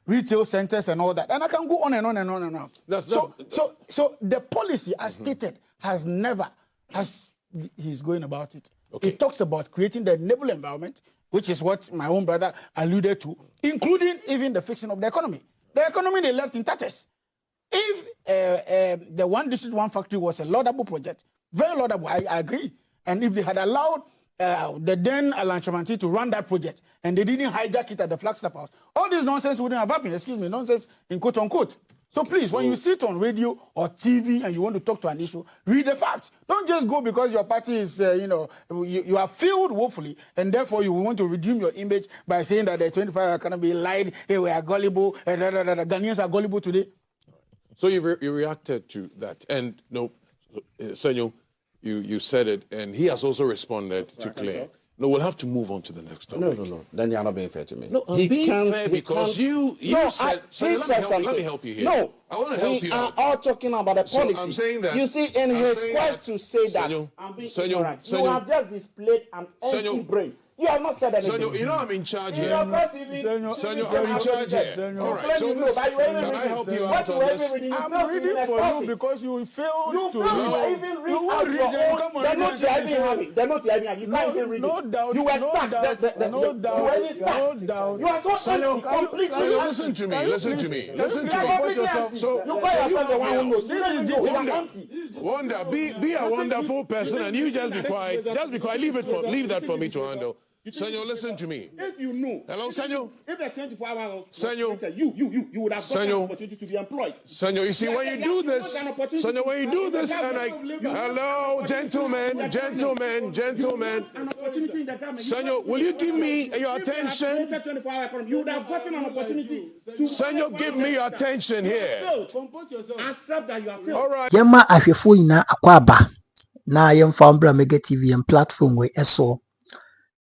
retail centers and all that. And I can go on and on and on and on. So the policy, as stated, he's going about it. Okay. It talks about creating the enable environment, which is what my own brother alluded to, including even the fixing of the economy. The economy they left in tatters. If the one district, one factory was a laudable project, very laudable, I agree. And if they had allowed the then Alan Chamanti to run that project and they didn't hijack it at the Flagstaff House, all this nonsense wouldn't have happened. Excuse me, nonsense in quote unquote. So please, when you sit on radio or TV and you want to talk to an issue, read the facts. Don't just go because your party is, you are failed woefully, and therefore you want to redeem your image by saying that the 25 cannot be lied, hey, we are gullible, Ghanaians are gullible today. So you reacted to that. And no, Senyo, you said it, and he has also responded to Claire. No, we'll have to move on to the next topic. No. Then you're not being fair to me. No, I'm being fair because you said... let me help you here. No, I want to help you out. We are all talking about the policy. So I'm saying that... You see, in his quest to say that, I'm being ignorant. You have just displayed an empty brain. You have not said anything. Senyo, you know I'm in charge here. Senyo, I'm in charge here. All right, so can I help you out on this? I'm reading for you because you failed to read. You even read out your own. They're not even having. They're not even having. You can't even read it. No doubt. You were stuck. No doubt. You are so empty, completely. Listen to me. Listen to me. So you call yourself the one who knows. This is Wonder, be a wonderful person, and you just be quiet. Just be quiet. Leave that for me to handle. Senyo, listen to me. If you know. Hello, Senyo. If the 24 hours. Senyo. You would have got an opportunity to be employed. Senyo, you see, when you do this, Senyo, when you do this, and hello, gentlemen. Senyo, will you give me your attention? You would have gotten an opportunity. Senyo, give me your attention here. Accept that you are failed. All right. Yama afefo ina akwaba na yemfa mbra Mega TV and platform we eso.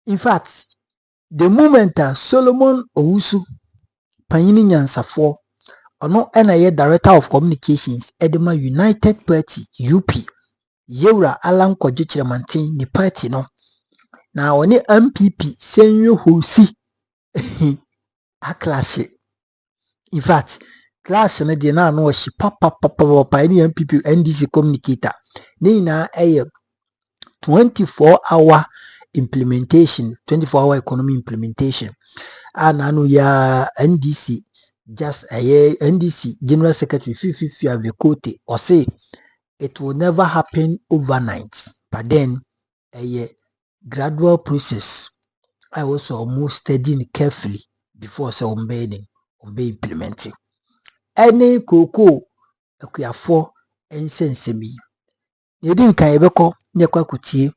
In fact, the moment Solomon Owusu Panyini Nyansafo ono ena director of communications Edema United Party UP Yewra Alan Kojichire Mantin the party no na oni NPP Senyo Hosi a clash. In fact, clash na de na no shi papa ni NPP NDC Communicator ni na 24-hour implementation, 24-hour economy implementation. And anu ya NDC, just NDC General Secretary Fifi Avekote or say it will never happen overnight. But then a gradual process. I was almost studying carefully before so be implementing. Any koko akuyafo ensensemi. Yedin ka ebeko nyekwa kutie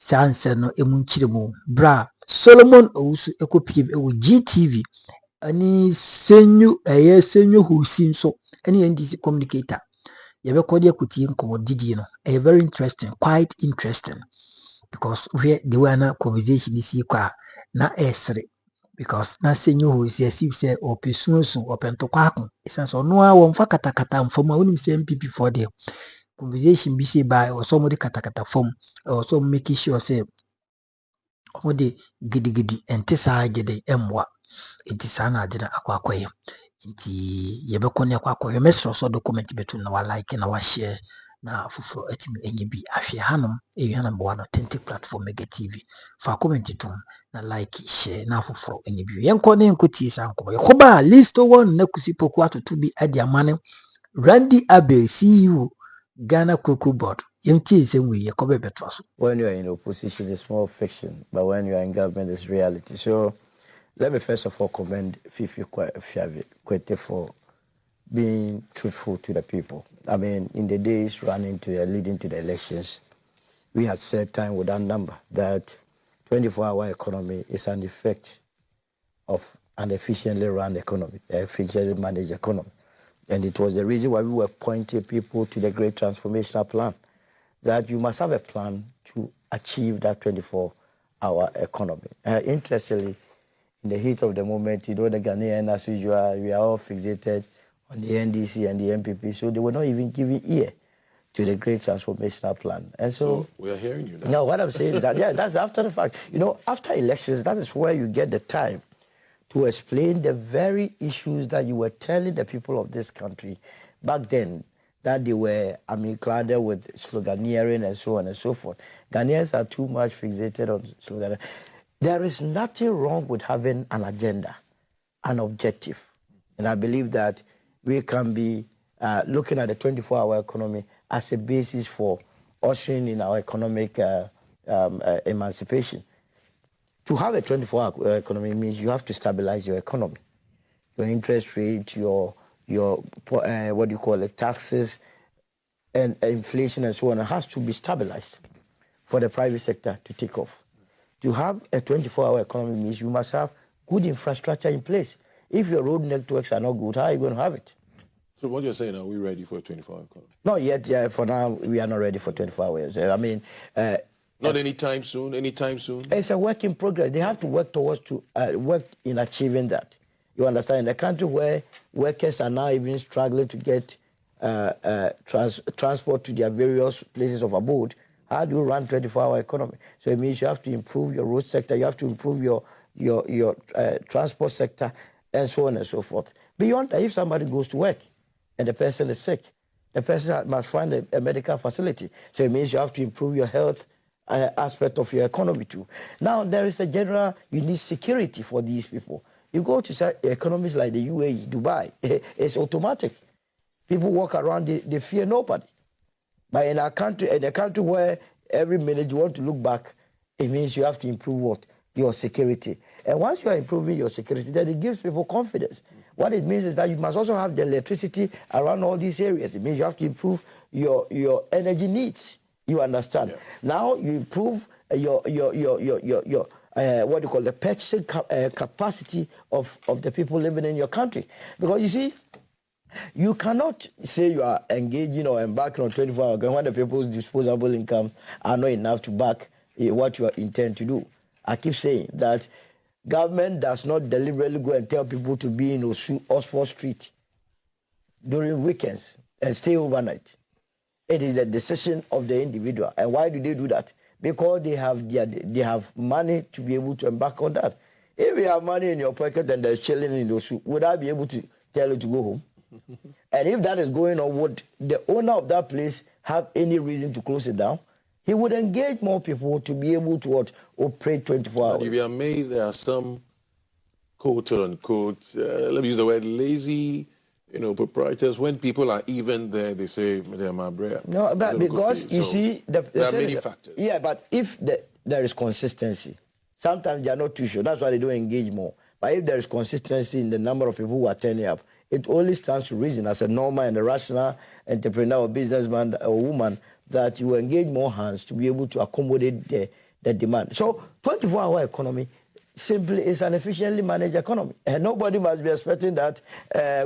sanse no emunchiremu bra Solomon Owusu ekopiem ewo GTV ani Senyo Hosi so ani NDC Communicator yebeko de kutie nkomo didi no very interesting, quite interesting, because where the one conversation is kwa na esre because na Senyo Hosi asif say opesunsu opento kwakon isanso no a won fa katakata mfoma wonim say MPP for there conversation be say by or somebody katakata form or some making sure say omode gidi entisa gede emwa entisa na agena akwakoye nti yebeko ne akwakoye mesro so document betu na wa like na wa share na fufuro etimi enye bi ahwe hanom ehwe bo one authentic platform Mega TV fa comment tum na like share na fufuro enye bi yenko ne nkoti sanko yekoba Listowel na kusipoku atoto bi ade amane Randy Abel CEO Ghana Cocoa Board. When you are in opposition, it's more fiction, but when you are in government, it's reality. So let me first of all commend Fifi Kwete for being truthful to the people. I mean, in the days leading to the elections, we had said time without number that 24-hour economy is an effect of an efficiently run economy, efficiently managed economy. And it was the reason why we were pointing people to the great transformational plan, that you must have a plan to achieve that 24-hour economy. Interestingly, in the heat of the moment, the Ghanaians, as usual, we are all fixated on the NDC and the NPP, so they were not even giving ear to the great transformational plan. And so we are hearing you now. No, what I'm saying is that, that's after the fact. After elections, that is where you get the time to explain the very issues that you were telling the people of this country back then, that they were, clouded with sloganeering and so on and so forth. Ghanaians are too much fixated on sloganeering. There is nothing wrong with having an agenda, an objective. And I believe that we can be looking at the 24-hour economy as a basis for ushering in our economic emancipation. To have a 24-hour economy means you have to stabilize your economy. Your interest rate, your what do you call it, taxes, and inflation and so on, it has to be stabilized for the private sector to take off. To have a 24-hour economy means you must have good infrastructure in place. If your road networks are not good, how are you going to have it? So what you're saying, are we ready for a 24-hour economy? Not yet. Yeah, for now, we are not ready for 24 hours. I mean... not anytime soon, anytime soon? It's a work in progress. They have to work towards work in achieving that. You understand? In a country where workers are now even struggling to get transport to their various places of abode, how do you run 24-hour economy? So it means you have to improve your road sector, you have to improve your transport sector, and so on and so forth. Beyond that, if somebody goes to work and the person is sick, the person must find a medical facility. So it means you have to improve your health aspect of your economy too. Now, there is a general, you need security for these people. You go to economies like the UAE, Dubai, it's automatic. People walk around, they fear nobody. But in a country where every minute you want to look back, it means you have to improve what? Your security. And once you are improving your security, then it gives people confidence. What it means is that you must also have the electricity around all these areas. It means you have to improve your energy needs. You understand? Yeah. Now you improve your what do you call the purchasing capacity of the people living in your country. Because you see, you cannot say you are engaging or embarking on 24 hours when the people's disposable income are not enough to back what you intend to do. I keep saying that government does not deliberately go and tell people to be in Oxford Street during weekends and stay overnight. It is a decision of the individual. And why do they do that? Because they have money to be able to embark on that. If you have money in your pocket and there's chilling in those shoes, would I be able to tell you to go home? And if that is going on, would the owner of that place have any reason to close it down? He would engage more people to be able to operate 24 hours. You'd be amazed there are some quote-unquote, let me use the word, lazy, proprietors. When people are even there, they say, they're my bread. No, but because, you see... there are many factors. Yeah, but if there is consistency, sometimes they are not too sure. That's why they don't engage more. But if there is consistency in the number of people who are turning up, it only stands to reason as a normal and a rational entrepreneur or businessman or woman that you engage more hands to be able to accommodate the demand. So 24-hour economy simply is an efficiently managed economy. And nobody must be expecting that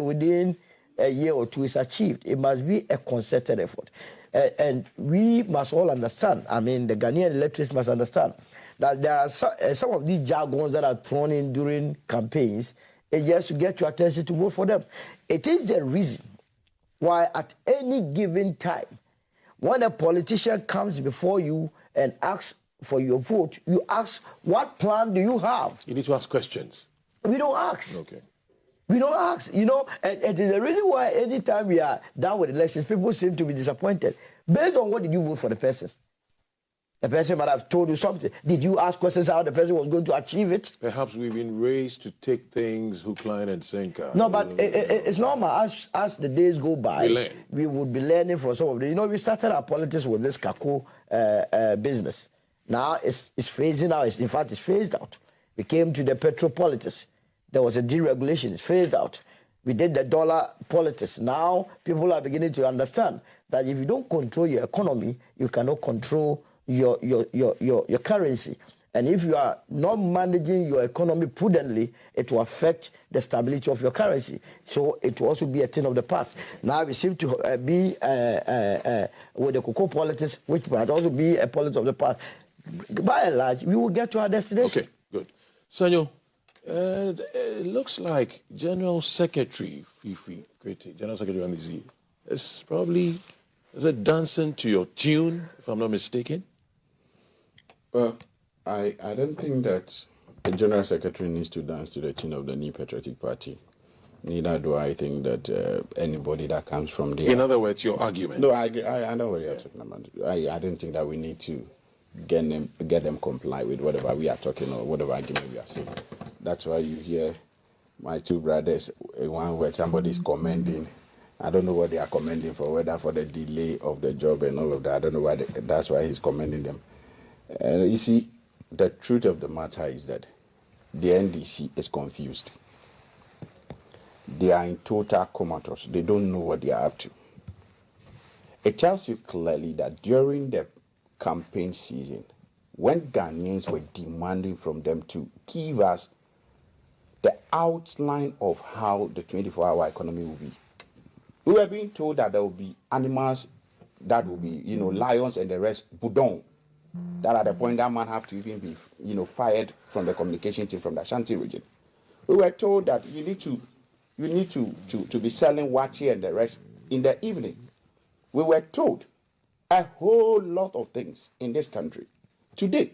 within a year or two is achieved. It must be a concerted effort. And we must all understand, the Ghanaian electorates must understand that there are some of these jargons that are thrown in during campaigns. It's just to get your attention to vote for them. It is the reason why at any given time, when a politician comes before you and asks for your vote, you ask, what plan do you have? You need to ask questions. We don't ask. Okay. We don't ask, and it is the reason why anytime we are done with elections, people seem to be disappointed. Based on what did you vote for the person? The person might have told you something. Did you ask questions how the person was going to achieve it? Perhaps we've been raised to take things hook, line, and sinker. No, but it's normal. As the days go by, we would be learning from some of them. We started our politics with this Kako business. Now it's phasing out. In fact, it's phased out. We came to the petrol politics. There was a deregulation. It's phased out. We did the dollar politics. Now people are beginning to understand that if you don't control your economy, you cannot control your currency. And if you are not managing your economy prudently, it will affect the stability of your currency. So it will also be a thing of the past. Now we seem to be with the cocoa politics, which might also be a politics of the past. By and large, we will get to our destination. Okay, good. Senyo, it looks like General Secretary Fifi Kwete, General Secretary NDC, is probably dancing to your tune, if I'm not mistaken? Well, I don't think that the General Secretary needs to dance to the tune of the New Patriotic Party. Neither do I think that anybody that comes from there... In other words, your argument. No, I know what you're talking about. I don't think that we need to get them comply with whatever we are talking or whatever argument we are saying. That's why you hear my two brothers, one where somebody is commending. I don't know what they are commending for, whether for the delay of the job and all of that. I don't know why that's why he's commending them. You see, the truth of the matter is that the NDC is confused. They are in total comatose. They don't know what they are up to. It tells you clearly that during the campaign season, when Ghanaians were demanding from them to give us the outline of how the 24-hour economy will be, we were being told that there will be animals that will be, lions and the rest, budon. That at the point that man have to even be, fired from the communication team from the Ashanti region. We were told that you need to be selling wachi and the rest in the evening. We were told a whole lot of things in this country. Today,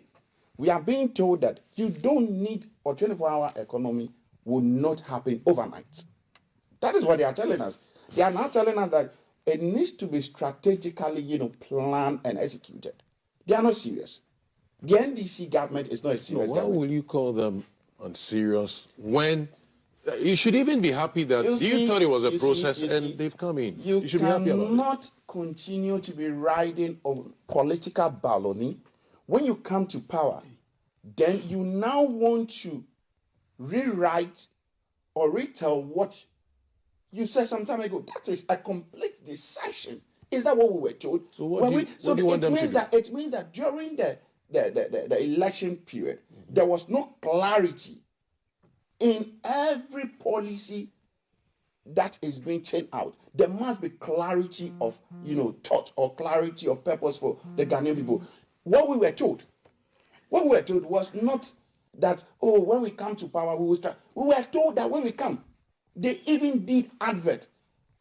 we are being told that you don't need a 24-hour economy will not happen overnight. That is what they are telling us. They are now telling us that it needs to be strategically, planned and executed. They are not serious. The NDC government is not a serious government. Why will you call them unserious when you should even be happy that you thought it was a process and they've come in? You should be happy about it. You cannot continue to be riding on political baloney. When you come to power, then you now want to rewrite or retell what you said some time ago. That is a complete deception. Is that what we were told? So what do you want them to do? It means that during the election period, there was no clarity in every policy that is being churned out. There must be clarity of thought or clarity of purpose for the Ghanaian people. What we were told was not that, when we come to power, we will start. We were told that when we come, they even did advert.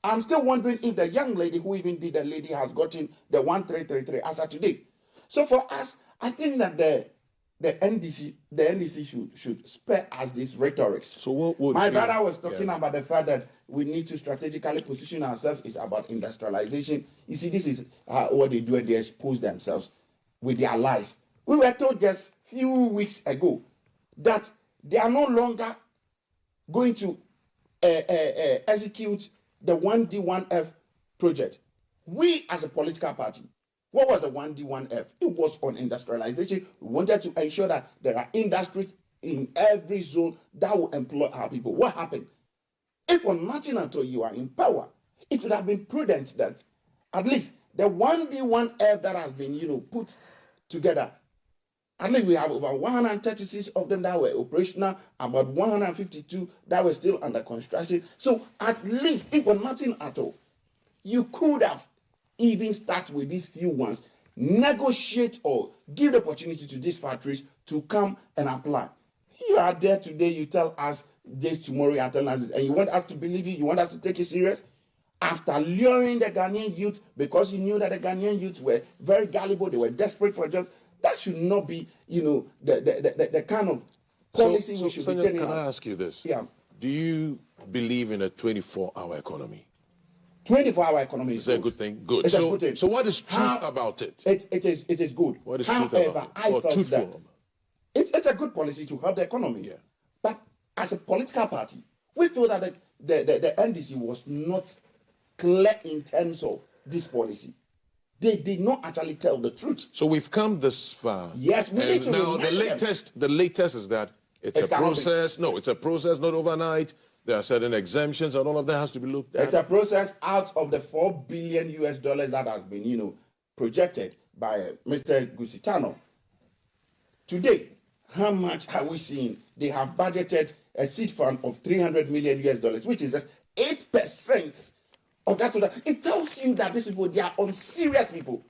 I'm still wondering if the young lady who even did the lady has gotten the 1333 as of today. So for us, I think that the NDC should spare us these rhetorics. So what would my brother was talking about the fact that we need to strategically position ourselves. It's about industrialization. You see, this is what they do, and they expose themselves with their lies. We were told just a few weeks ago that they are no longer going to execute the 1D1F project. We as a political party, what was the 1D1F? It was on industrialization. We wanted to ensure that there are industries in every zone that will employ our people. What happened? If for nothing until you are in power, it would have been prudent that at least the 1D1F that has been, put together, at least we have over 136 of them that were operational, about 152 that were still under construction. So at least, if for nothing at all, you could have even start with these few ones, negotiate or give the opportunity to these factories to come and apply. You are there today, you tell us this, tomorrow you are telling us this, and you want us to believe you, you want us to take it serious? After luring the Ghanaian youth, because you knew that the Ghanaian youth were very gullible, they were desperate for jobs, that should not be, the kind of policy we should be taking. Can I ask you this? Yeah. Do you believe in a 24-hour economy? 24-hour economy is a good thing. Good. It's a good thing. So what is truth about it? It is good. What is truth about it? I felt that it's a good policy to help the economy. Yeah. But as a political party, we feel that the NDC was not clear in terms of this policy. They did not actually tell the truth. So we've come this far. Yes, we need to. Now the latest is that it's a process. No, it's a process, not overnight. There are certain exemptions, and all of that has to be looked at. It's a process out of the $4 billion that has been, projected by Mr. Gusitano. Today, how much are we seeing? They have budgeted a seed fund of $300 million, which is just 8% of that. It tells you that these people, they are unserious people.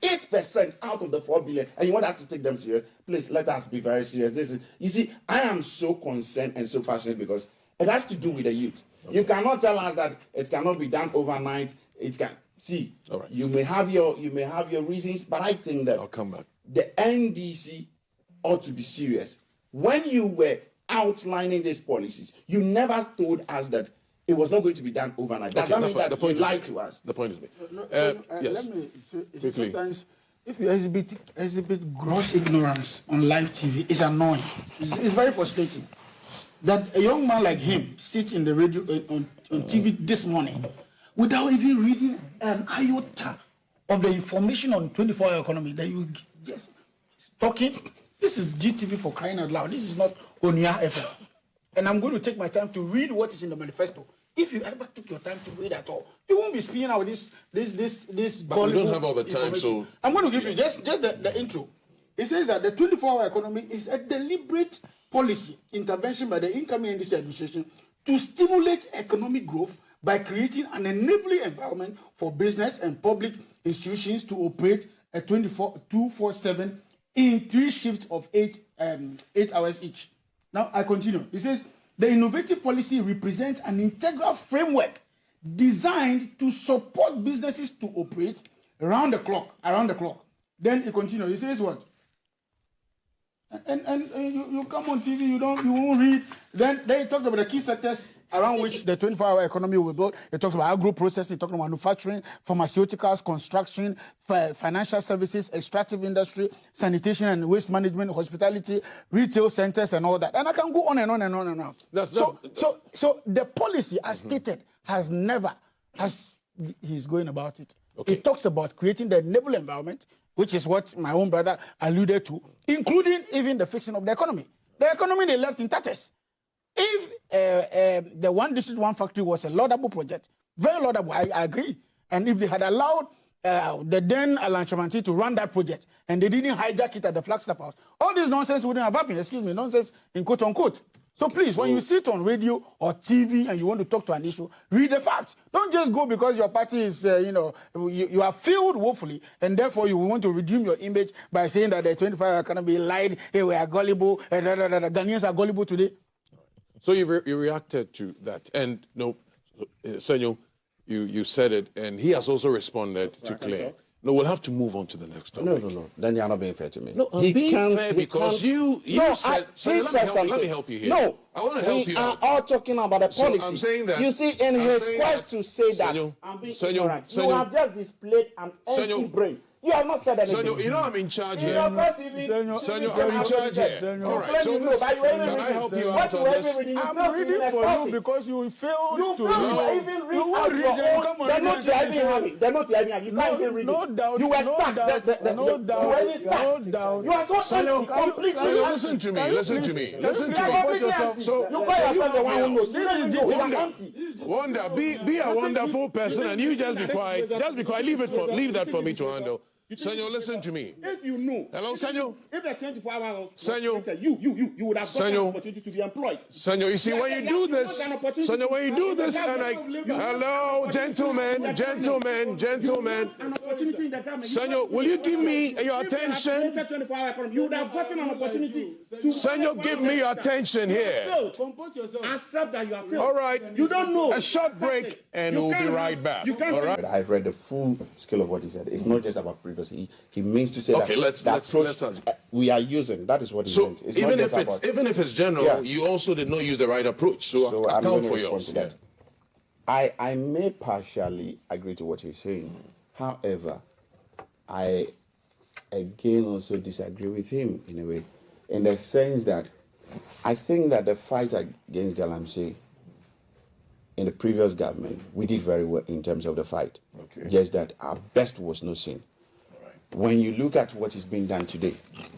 8% out of the 4 billion, and you want us to take them serious? Please let us be very serious. You see, I am so concerned and so passionate because it has to do with the youth. Okay. You cannot tell us that it cannot be done overnight. It can. See, all right. You may have your reasons, but I think that I'll come back. The NDC ought to be serious. when you were outlining these policies, you never told us that it was not going to be done overnight. Does that mean that you lied to us? The point is made. Yes. Let me say, sometimes if you exhibit gross ignorance on live TV, it's annoying. It's very frustrating. That a young man like him sits in the radio on TV this morning without even reading an iota of the information on 24-hour economy that you just talking. This is GTV for crying out loud. This is not Onia FM. And I'm going to take my time to read what is in the manifesto. If you ever took your time to read at all, you won't be spinning out this. But we don't have all the time, so I'm going to give you just the intro. It says that the 24-hour economy is a deliberate policy intervention by the incoming NDC administration to stimulate economic growth by creating an enabling environment for business and public institutions to operate a 24/7 in 3 shifts of 8 hours each. Now I continue. It says the innovative policy represents an integral framework designed to support businesses to operate around the clock. Then it continues. It says what? And you come on TV, you won't read. Then they talked about the key sectors around which the 24-hour economy will be built. It talks about agro processing, it talks about manufacturing, pharmaceuticals, construction, financial services, extractive industry, sanitation and waste management, hospitality, retail centers, and all that. And I can go on and on and on and on. So the policy, as stated, has never, as he's going about it. Okay. It talks about creating the enable environment, which is what my own brother alluded to, including even the fixing of the economy. The economy they left in tatters. If the one district, one factory was a laudable project, very laudable, I agree. And if they had allowed the then Alan Chamanti to run that project and they didn't hijack it at the Flagstaff House, all this nonsense wouldn't have happened. Excuse me, nonsense in quote unquote. So please, when you sit on radio or TV and you want to talk to an issue, read the facts. Don't just go because your party is, you are filled woefully, and therefore you want to redeem your image by saying that the 25 economy lied, hey, we are gullible, and the Ghanaians are gullible today. So you reacted to that. And no, Senyo, you said it, and he has also responded to Claire. No, we'll have to move on to the next topic. No. Then you're not being fair to me. No, I'm being fair because you said... Let me help you here. No, I want to help you we are all talking about the policy. So I'm saying that... You see, in his quest to say that I'm being ignorant, you have just displayed an empty brain. You have not said anything. Senyo, you know I'm in charge here. Senyo, I'm in charge here. All right, so can I help you out on this? I'm reading for you because you failed to... You even read out your own... They're not driving heavy. You can't even read it. No doubt. You were stuck. No doubt. You were even stuck. You are so empty, completely. Senyo, listen to me. Listen to me. So you call yourself the one who knows. This is just Wonder, be a wonderful person and you just be quiet. Just be quiet. Leave that for me to handle. Senyo, listen to me. If you know. Hello, Senyo. If the 24 hours. Senyo. You would have got an opportunity to be employed. Senyo, you see, when you do this, Senyo, when you do this, and hello, gentlemen. Senyo, will you give me your attention? You would have gotten an opportunity. Senyo, give me your attention here. Accept that you are failed. All right. You don't know. A short break, and we'll be right back. All right. I read the full scale of what he said. It's not just about previous. He means to say that we are using. That is what he meant. It's even if it's general, you also did not use the right approach. So account for yours. Yeah. I may partially agree to what he's saying. However, I again also disagree with him in a way, in the sense that I think that the fight against Galamsey in the previous government, we did very well in terms of the fight. Okay. Just that our best was not seen. When you look at what is being done today,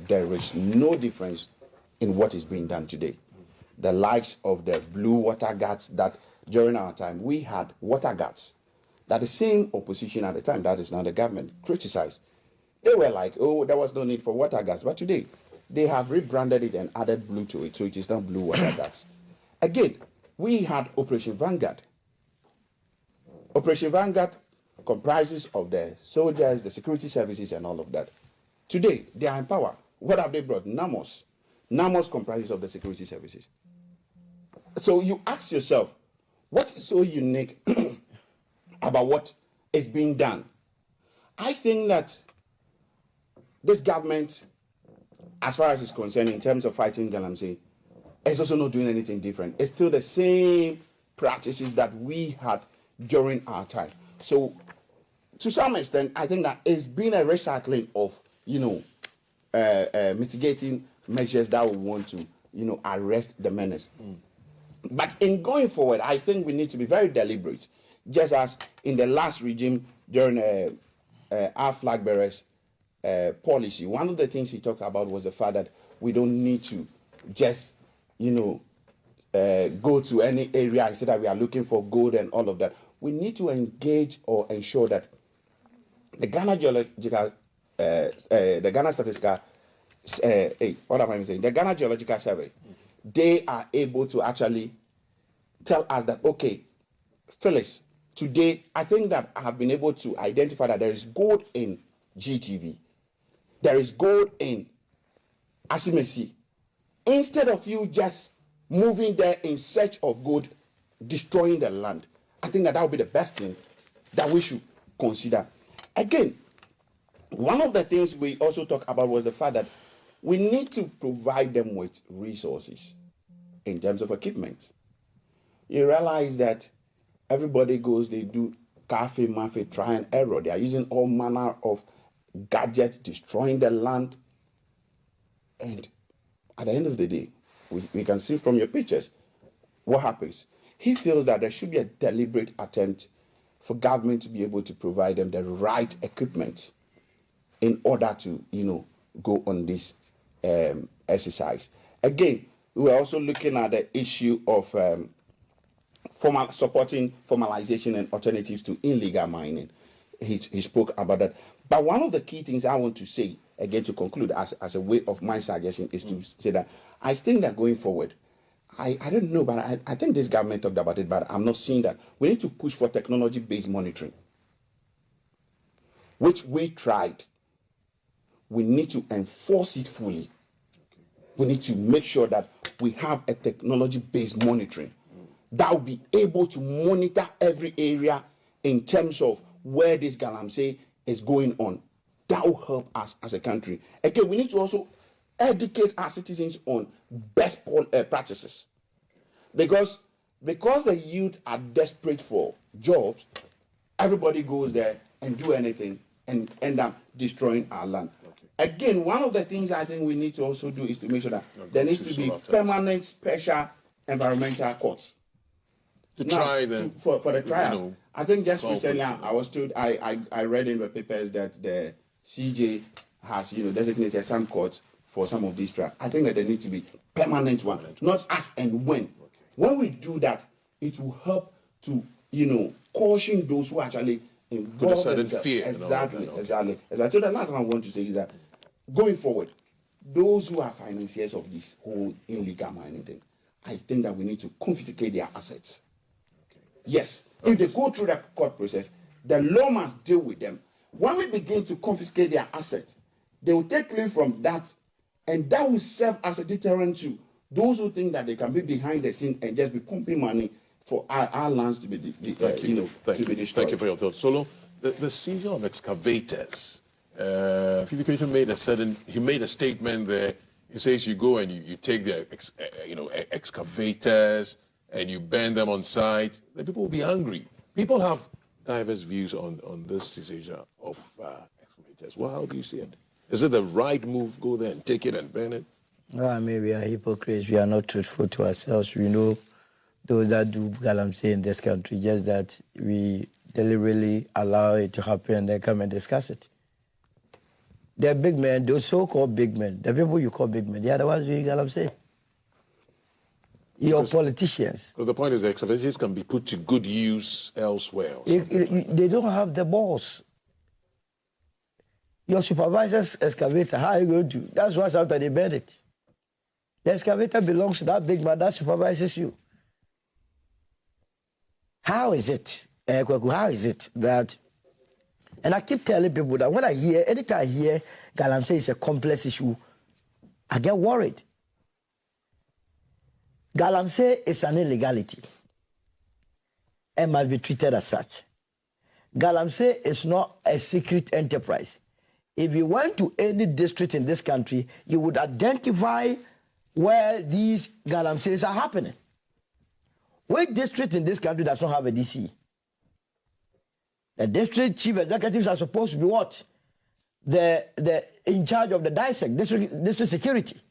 there is no difference in what is being done today. The likes of the blue water guards that during our time, we had water guards that the same opposition at the time, that is now the government, criticized. They were like, oh, there was no need for water guards. But today, they have rebranded it and added blue to it, so it is now blue water guards. Again, we had Operation Vanguard. Operation Vanguard comprises of the soldiers, the security services, and all of that. Today, they are in power. What have they brought? NAMOS. NAMOS comprises of the security services. So you ask yourself, what is so unique about what is being done? I think that this government as far as it's concerned, in terms of fighting Galamsey, it's also not doing anything different. It's still the same practices that we had during our time. So, to some extent, I think that it's been a recycling of, mitigating measures that we want to, arrest the menace. But in going forward, I think we need to be very deliberate, just as in the last regime during our flag bearers policy. One of the things he talked about was the fact that we don't need to just, go to any area and say that we are looking for gold and all of that. We need to engage or ensure that the Ghana Geological, the Ghana Statistical, what am I saying? The Ghana Geological Survey, they are able to actually tell us that, okay, Phyllis, today, I think that I have been able to identify that there is gold in GTV. There is gold in Asimesi. Instead of you just moving there in search of gold, destroying the land, I think that would be the best thing that we should consider. Again, one of the things we also talked about was the fact that we need to provide them with resources in terms of equipment. You realize that everybody goes, they do cafe, mafia, try and error. They are using all manner of gadgets, destroying the land. And at the end of the day, we can see from your pictures what happens. He feels that there should be a deliberate attempt for government to be able to provide them the right equipment in order to, go on this exercise. Again, we are also looking at the issue of supporting formalization and alternatives to illegal mining. He spoke about that. But one of the key things I want to say, again, to conclude as a way of my suggestion, is to say that I think that going forward, I don't know, but I think this government talked about it, but I'm not seeing that. We need to push for technology-based monitoring, which we tried. We need to enforce it fully. We need to make sure that we have a technology-based monitoring that will be able to monitor every area in terms of where this Galamsey is going on. That will help us as a country. Again, we need to also educate our citizens on best practices. Because the youth are desperate for jobs, everybody goes there and do anything and end up destroying our land. Again, one of the things I think we need to also do is to make sure that there needs to be permanent special environmental courts. For the trial. I think just recently I was told, I read in the papers that the CJ has designated some courts for some of these trials. I think that there needs to be permanent one, not as and when. When we do that, it will help to caution those who actually involve themselves. Fear. Exactly. So the last thing I want to say is that going forward, those who are financiers of this whole illegal mining thing, I think that we need to confiscate their assets. Yes, if they go through that court process, the law must deal with them. When we begin to confiscate their assets, they will take claim from that, and that will serve as a deterrent to those who think that they can be behind the scene and just be pumping money for our lands to be, to be destroyed. Thank you for your thoughts. Solo, the seizure of excavators. He made a statement there. He says you go and you take the excavators and you burn them on site. The people will be angry. People have diverse views on this seizure of excavators. Well, how do you see it? Is it the right move? Go there and take it and burn it? No, I mean, we are hypocrites. We are not truthful to ourselves. We know those that do Galamsey in this country, just that we deliberately allow it to happen and then come and discuss it. They're big men, those so-called big men, the people you call big men, they are the ones doing Galamsey. Your politicians. So the point is the excavators can be put to good use elsewhere. They don't have the balls. Your supervisor's excavator, how are you going to? That's why sometimes they burn it. The excavator belongs to that big man that supervises you. How is it that, and I keep telling people that when anytime I hear Galamsey is a complex issue, I get worried. Galamsey is an illegality and must be treated as such. Galamsey is not a secret enterprise. if you went to any district in this country, you would identify where these Galamseys are happening. Which district in this country does not have a DC? The district chief executives are supposed to be what? The in charge of the DISEC, district security.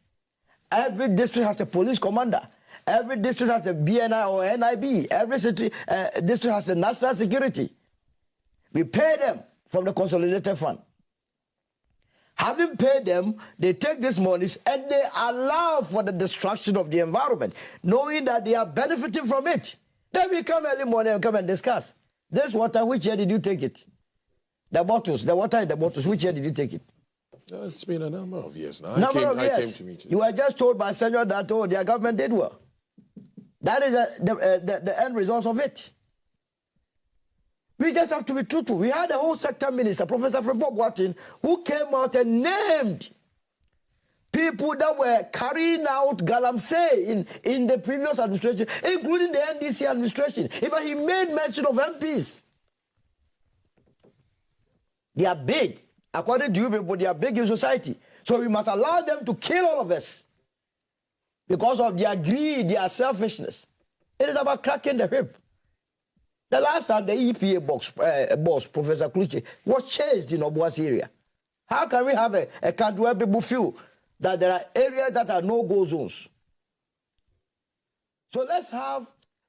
Every district has a police commander. Every district has a BNI or NIB. Every district has a national security. We pay them from the consolidated fund. Having paid them, they take these monies and they allow for the destruction of the environment, knowing that they are benefiting from it. Then we come early morning and come and discuss. This water, which year did you take it? The bottles, the water in the bottles, which year did you take it? It's been a number of years now. I came to meet you. You were just told by Senyo that, oh, their government did well. That is the end result of it. We just have to be truthful. We had a whole sector minister, Professor Bob Watson, who came out and named people that were carrying out Galamsey in the previous administration, including the NDC administration. Even he made mention of MPs. They are big. According to you people, they are big in society. So we must allow them to kill all of us because of their greed, their selfishness. It is about cracking the whip. The last time the EPA boss, Professor Kluche, was chased in Obuasi area. How can we have a country where people feel that there are areas that are no-go zones? So let's have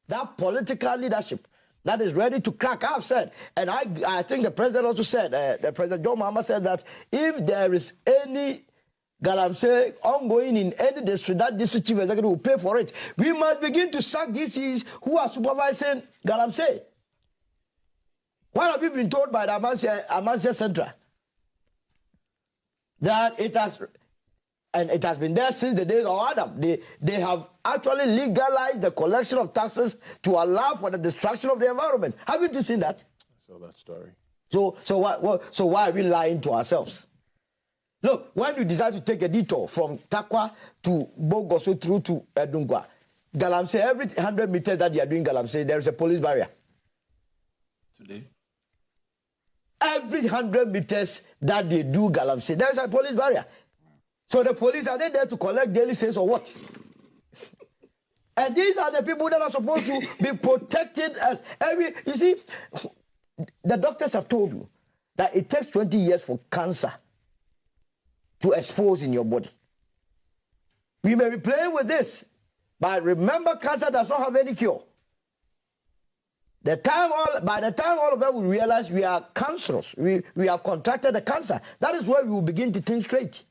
that political leadership that is ready to crack. I've said, and I think the president also said, the President John Mahama said that if there is any Galamsey ongoing in any district, that district chief executive will pay for it. We must begin to sack DCs who are supervising Galamsey. What have you been told by the Amasia Central? That it has been there since the days of Adam. They have actually legalized the collection of taxes to allow for the destruction of the environment. Haven't you seen that? I saw that story. So why are we lying to ourselves? Look, when you decide to take a detour from Takwa to Bogoso through to Edungwa, Galamsey, every 100 meters that you are doing Galamsey, there is a police barrier. Today? Every 100 meters that they do Galamsey, there is a police barrier. So the police, are they there to collect daily sales or what? And these are the people that are supposed to be protected as every... You see, the doctors have told you that it takes 20 years for cancer to expose in your body. We may be playing with this, but remember, cancer does not have any cure. By the time all of us will realize we are cancerous, we have contracted the cancer, that is where we will begin to think straight.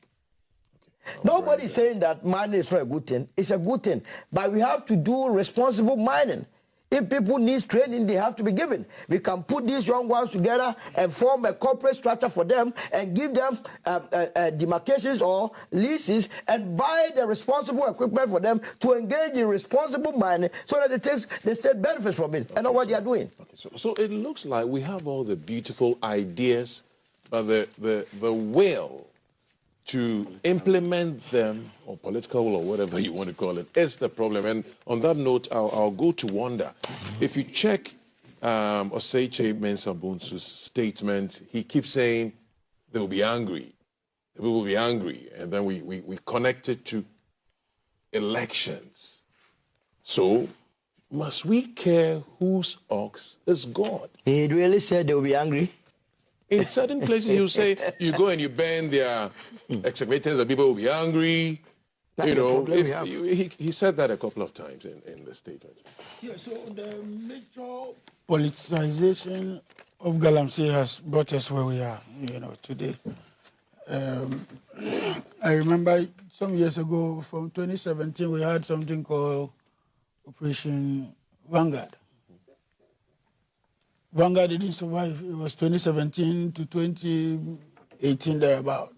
Nobody is saying that mining is not a good thing. It's a good thing. But we have to do responsible mining. If people need training, they have to be given. We can put these young ones together and form a corporate structure for them and give them demarcations or leases and buy the responsible equipment for them to engage in responsible mining so that the state benefits from it. And know what they are doing. Okay, so it looks like we have all the beautiful ideas, but the will to implement them, or political or whatever you want to call it, is the problem. And on that note, I'll go to Wanda. If you check Oseiche Mensah-Bonsu's statement, he keeps saying they will be angry. We will be angry. And then we connect it to elections. So must we care whose ox is God? He really said they will be angry? In certain places, you say, you go and you ban their excavators, and people will be angry. That's you know, he said that a couple of times in the statement. Yeah, so the major politicization of Galamsey has brought us where we are, today. I remember some years ago, from 2017, we had something called Operation Vanguard. Vanguard didn't survive. It was 2017 to 2018, thereabout.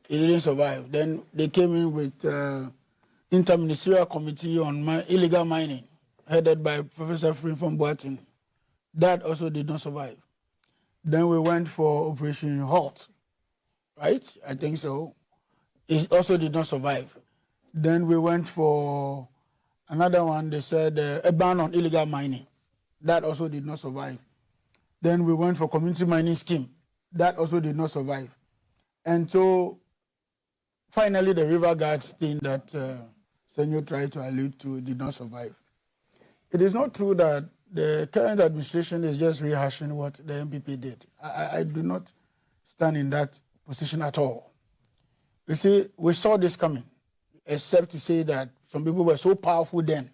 It didn't survive. Then they came in with Interministerial Committee on Illegal Mining, headed by Professor from Boatin. That also did not survive. Then we went for Operation Halt, right? I think so. It also did not survive. Then we went for another one, they said a ban on illegal mining. That also did not survive. Then we went for community mining scheme. That also did not survive. And so, finally, the river guards thing that Senyo tried to allude to did not survive. It is not true that the current administration is just rehashing what the NPP did. I do not stand in that position at all. You see, we saw this coming, except to say that some people were so powerful then.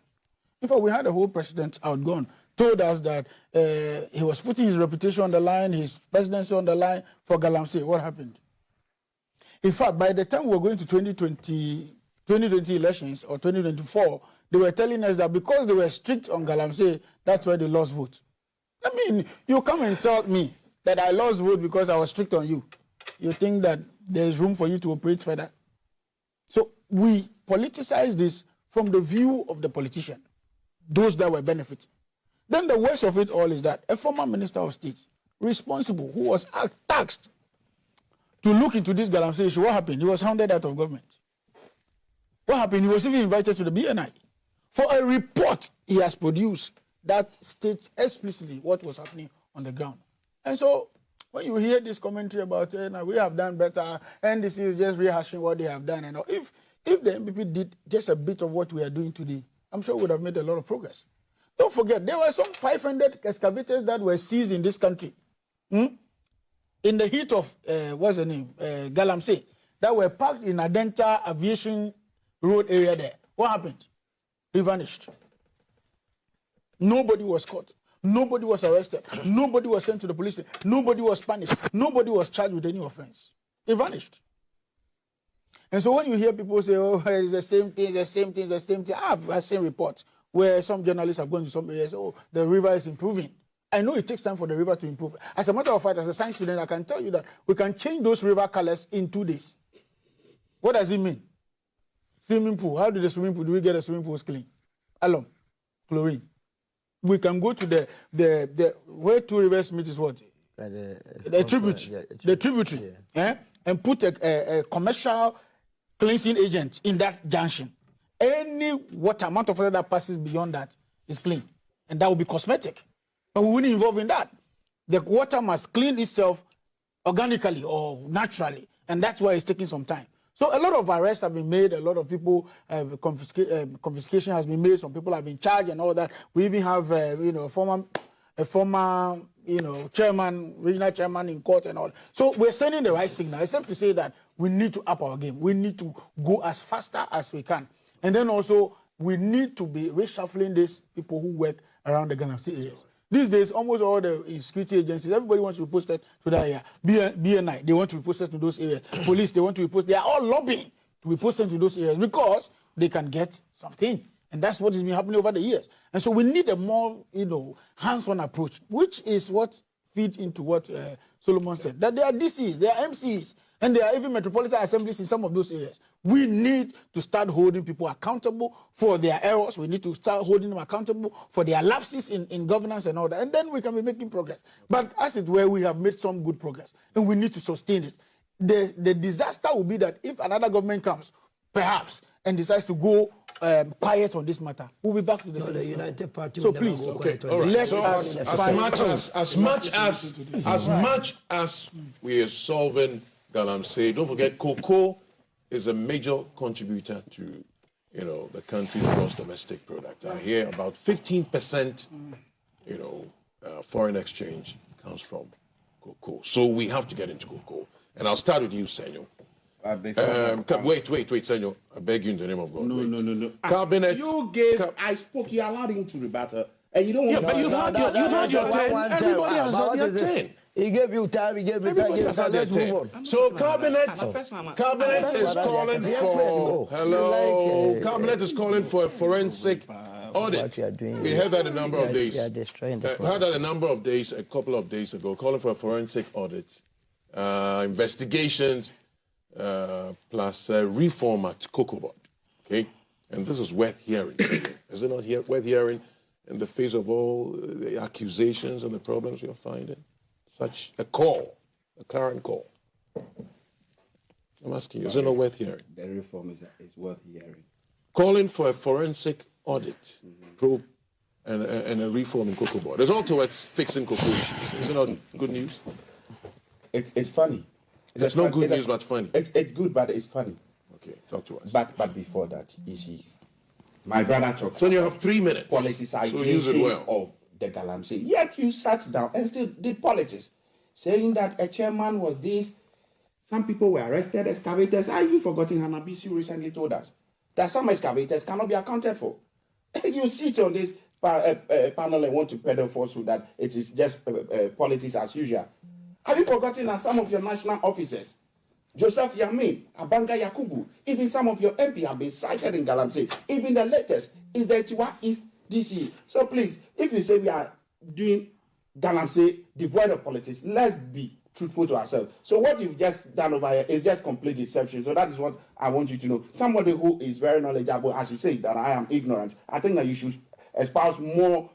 In fact, we had a whole president outgone, told us that he was putting his reputation on the line, his presidency on the line for Galamsey. What happened? In fact, by the time we were going to 2020 elections or 2024, they were telling us that because they were strict on Galamsey, that's why they lost vote. I mean, you come and tell me that I lost vote because I was strict on you. You think that there's room for you to operate further? So we politicize this from the view of the politician, those that were benefiting. Then the worst of it all is that a former minister of state, responsible, who was tasked to look into this Galamsey issue, what happened? He was hounded out of government. What happened? He was even invited to the BNI for a report he has produced that states explicitly what was happening on the ground. And so when you hear this commentary about we have done better, and this is just rehashing what they have done, and all, if the NPP did just a bit of what we are doing today, I'm sure we would have made a lot of progress. Don't forget, there were some 500 excavators that were seized in this country in the heat of, what's the name, Galamsey, that were parked in Adenta Aviation Road area there. What happened? They vanished. Nobody was caught. Nobody was arrested. Nobody was sent to the police. Nobody was punished. Nobody was charged with any offense. They vanished. And so when you hear people say, oh, it's the same thing, the same thing, the same thing, I've seen reports where some journalists have gone to some areas, oh, the river is improving. I know it takes time for the river to improve. As a matter of fact, as a science student, I can tell you that we can change those river colors in 2 days. What does it mean? Swimming pool. How do we get a swimming pool clean? Alum, chlorine. We can go to the where two rivers meet is what? The tributary. The tributary. Yeah. And put a commercial cleansing agent in that junction. Any water amount of water that passes beyond that is clean. And that will be cosmetic. But we wouldn't involve in that. The water must clean itself organically or naturally. And that's why it's taking some time. So a lot of arrests have been made, a lot of people, confiscation has been made, some people have been charged and all that. We even have, a former, chairman, regional chairman in court and all. So we're sending the right signal, except to say that we need to up our game. We need to go as faster as we can. And then also, we need to be reshuffling these people who work around the Galamsey areas. These days, almost all the security agencies, everybody wants to be posted to that area. BNI, they want to be posted to those areas. Police, they want to be posted. They are all lobbying to be posted to those areas because they can get something. And that's what has been happening over the years. And so we need a more, hands-on approach, which is what feeds into what Solomon said. That there are DCs, there are MCs, and there are even metropolitan assemblies in some of those areas. We need to start holding people accountable for their errors. We need to start holding them accountable for their lapses in governance and all that. And then we can be making progress. But as it were, we have made some good progress. And we need to sustain it. The disaster will be that if another government comes, perhaps, and decides to go quiet on this matter, we'll be back to the The United Party. So please, let us as much as we are solving Galamsey, don't forget cocoa is a major contributor to the country's gross domestic product. I hear about 15% foreign exchange comes from cocoa. So we have to get into cocoa. And I'll start with you, Senyo. Wait, Senyo. I beg you in the name of God. No. Cabinet. I spoke. You allowed him to rebut her. And you don't want but you've had your 10. Everybody has had their 10. He gave you time, he gave me time. Let's move on. So cabinet is calling for cabinet is calling for a forensic audit. We heard that a number of days. Heard that a number of days, a couple of days ago, calling for a forensic audit, investigations, plus reform at Cocoa Board. Okay, and this is worth hearing. Is it not worth hearing in the face of all the accusations and the problems you're finding? Such a call, a current call. I'm asking you, is it not worth hearing? The reform is worth hearing. Calling for a forensic audit, probe, and a reform in Cocoa Board. There's all towards fixing cocoa issues. Is it not good news? It's funny. It's not good news, but funny. It's good, but it's funny. Okay, talk to us. But before that, you see, my brother talked. So you have 3 minutes. Politicization so use it well. of the Galamsey. Yet you sat down and still did politics, saying that a chairman was this. Some people were arrested, excavators. I've even forgotten Hanabisu recently told us that some excavators cannot be accounted for. You sit on this panel and want to peddle falsehood that it is just politics as usual. Have you forgotten that some of your national officers, Joseph Yamin, Abanga Yakubu, even some of your MP have been cited in Galamsey. Even the latest is the Tiwa East DC. So please, if you say we are doing Galamsey devoid of politics, let's be truthful to ourselves. So what you've just done over here is just complete deception. So that is what I want you to know. Somebody who is very knowledgeable, as you say, that I am ignorant. I think that you should espouse more,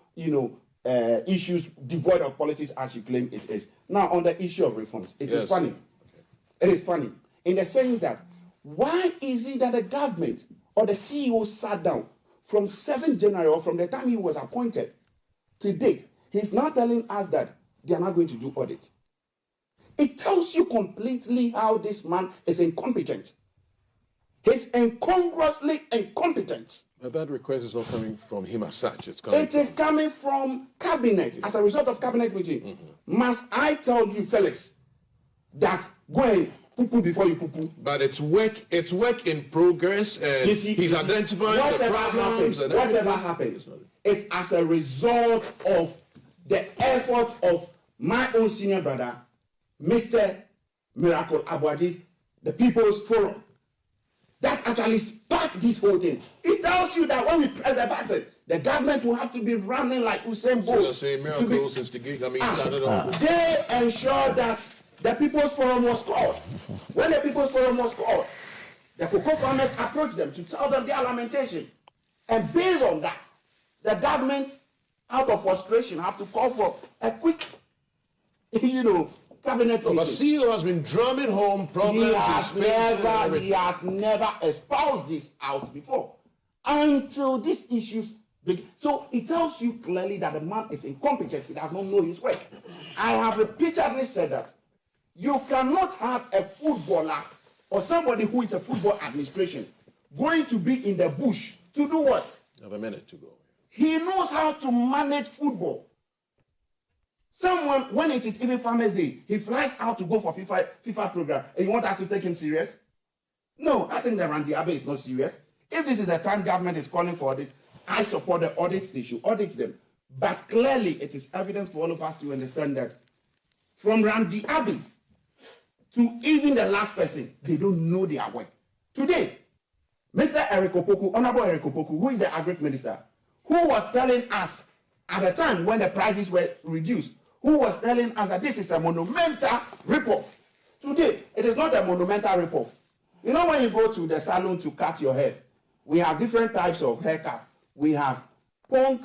issues devoid of politics as you claim it is. Now, on the issue of reforms, it is funny. It is funny in the sense that why is it that the government or the CEO sat down from 7th January or from the time he was appointed to date, he's now telling us that they are not going to do audit. It tells you completely how this man is incompetent. He's incongruously incompetent. But that request is not coming from him as such. It's coming from cabinet as a result of cabinet meeting. Mm-hmm. Must I tell you, Felix, that go and poo-poo before you poo-poo? But it's work in progress, and he's identifying the problems. Whatever happens, it's as a result of the effort of my own senior brother, Mr. Miracle Abuadis, the People's Forum, that actually sparked this whole thing. It tells you that when we press the button, the government will have to be running like Usain Bolt. So miracles instigate. Started on. They ensured that the People's Forum was called. When the People's Forum was called, the cocoa farmers approached them to tell them their lamentation. And based on that, the government, out of frustration, have to call for a quick, cabinet meeting. But CEO has been drumming home problems. He has never espoused this out before until these issues begin. So it tells you clearly that the man is incompetent. He does not know his work. I have repeatedly said that you cannot have a footballer or somebody who is a football administration going to be in the bush to do what? Have a minute to go. He knows how to manage football. Someone, when it is even Farmers Day, he flies out to go for FIFA program, and you want us to take him serious? No, I think that Randy Abe is not serious. If this is the time government is calling for audits, I support the audits. They should audit them. But clearly, it is evidence for all of us to understand that from Randy Abe to even the last person, they don't know their work. Today, Mr. Eric Opoku, Honorable Eric Opoku, who is the Agri Minister, who was telling us at the time when the prices were reduced, who was telling us that this is a monumental ripoff. Today, it is not a monumental ripoff. You know, when you go to the salon to cut your hair, we have different types of haircuts. We have punk,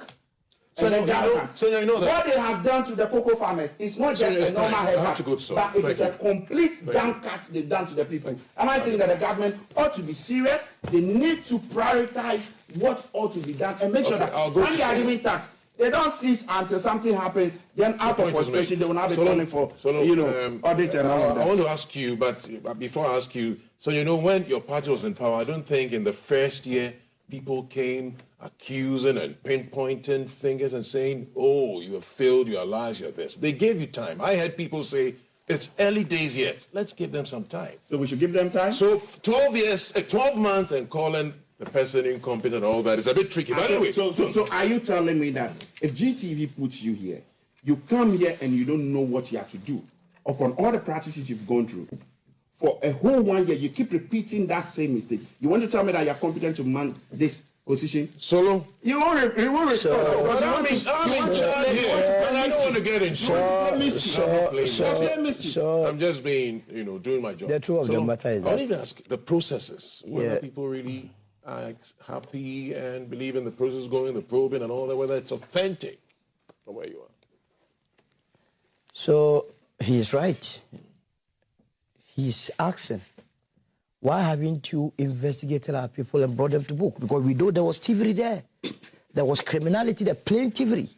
so you know that what they have done to the cocoa farmers is not just a normal haircut, but it is a complete down cut they've done to the people. And I think that the government ought to be serious. They need to prioritize what ought to be done and make sure that when they are giving tax, they don't sit until something happens. Then out of frustration, they will not be calling for audit and all of that. I want to ask you, but before I ask you, so when your party was in power, I don't think in the first year people came accusing and pinpointing fingers and saying, oh, you have failed, you are lies, you are this. They gave you time. I heard people say, it's early days yet. Let's give them some time. So we should give them time? So 12 months and calling the person incompetent and all that is a bit tricky. But anyway. So are you telling me that if GTV puts you here, you come here and you don't know what you have to do upon all the practices you've gone through? For a whole 1 year, you keep repeating that same mistake. You want to tell me that you're competent to man this position? Solo? You won't respond. I'm in charge here. And I don't want to get in trouble. I'm just being, doing my job. The truth of the matter is I want to ask the processes, whether people really are happy and believe in the process going, the probing and all that, whether it's authentic from where you are. So he's right. He's asking, why haven't you investigated our people and brought them to book? Because we know there was thievery there. There was criminality, the plain thievery.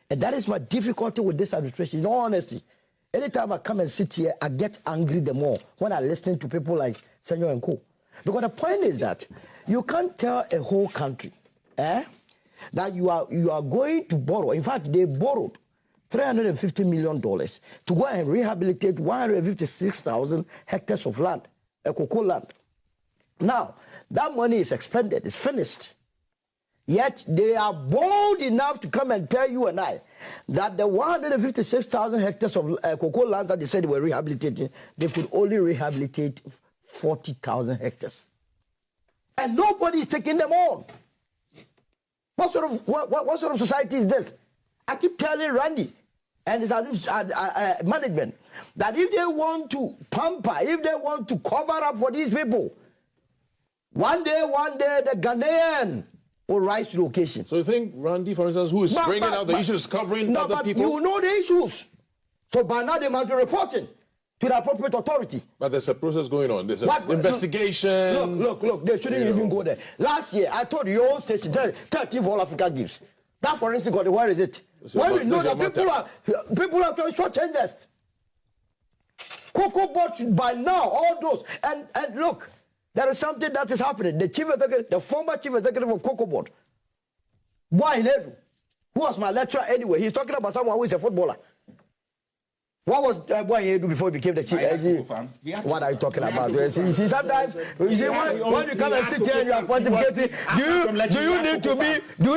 And that is my difficulty with this administration. In all honesty, Anytime I come and sit here, I get angry the more when I listen to people like Senyo and Co. Because the point is that you can't tell a whole country that you are going to borrow. In fact, they borrowed $350 million to go and rehabilitate 156,000 hectares of land, cocoa land. Now, that money is expended, it's finished. Yet they are bold enough to come and tell you and I that the 156,000 hectares of cocoa lands that they said they were rehabilitating, they could only rehabilitate 40,000 hectares. And nobody is taking them on. What sort of society is this? I keep telling Randy and his management that if they want to pamper, if they want to cover up for these people, one day the Ghanaian will rise to the occasion. So you think Randy, for instance, who is bringing out the issues, covering other people? You know the issues. So by now they must be reporting to the appropriate authority. But there's a process going on. There's an investigation. Look, they shouldn't even go there. Last year, I told you, your station, 13 for all Africa gives. That forensic audit, where is it? When we know that people are short-changers. Cocoa boards by now, all those. And look, there is something that is happening. The former chief executive of Cocoa Board, Boy Hedu, who was my lecturer anyway, he's talking about someone who is a footballer. What was Boy Hedu before he became the chief? What are you talking about? You see, sometimes when you come and sit here and you are pontificating, do you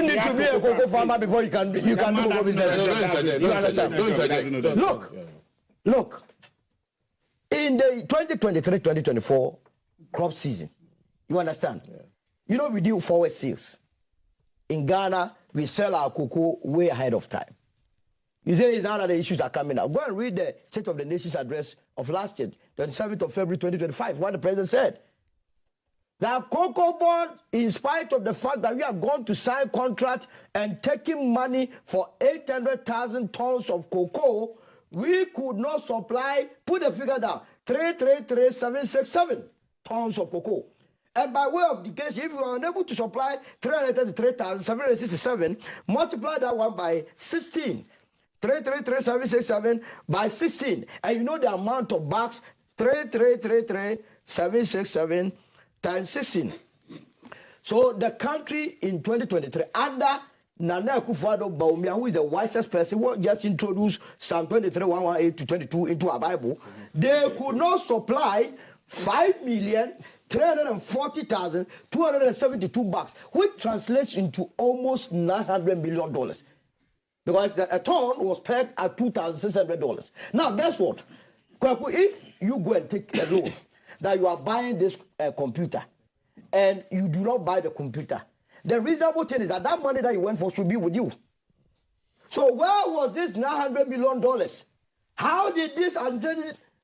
need to be a cocoa farmer before you can do cocoa business? You understand? Look. In the 2023-2024 crop season, you understand? Yeah. You know we do forward sales. In Ghana, we sell our cocoa way ahead of time. You say it's now that the issues are coming out. Go and read the State of the Nation's address of last year, 27th of February 2025, what the president said. That Cocoa Board, in spite of the fact that we are going to sign contract and taking money for 800,000 tons of cocoa, we could not supply, put the figure down, 333,767 tons of cocoa. And by way of the case, if you are unable to supply 333,767, multiply that one by 16. 333,767 by 16. And you know the amount of bags, 333,767 times 16. So the country in 2023, under Nana Akufo-Addo Bawumia, who is the wisest person, who just introduced Psalm 23, 118 to 22 into our Bible, they could not supply 5,340,272 bags, which translates into almost $900 million. Because a ton was pegged at $2,600. Now, guess what? If you go and take a loan that you are buying this computer and you do not buy the computer, the reasonable thing is that that money that you went for should be with you. So where was this $900 million? How did this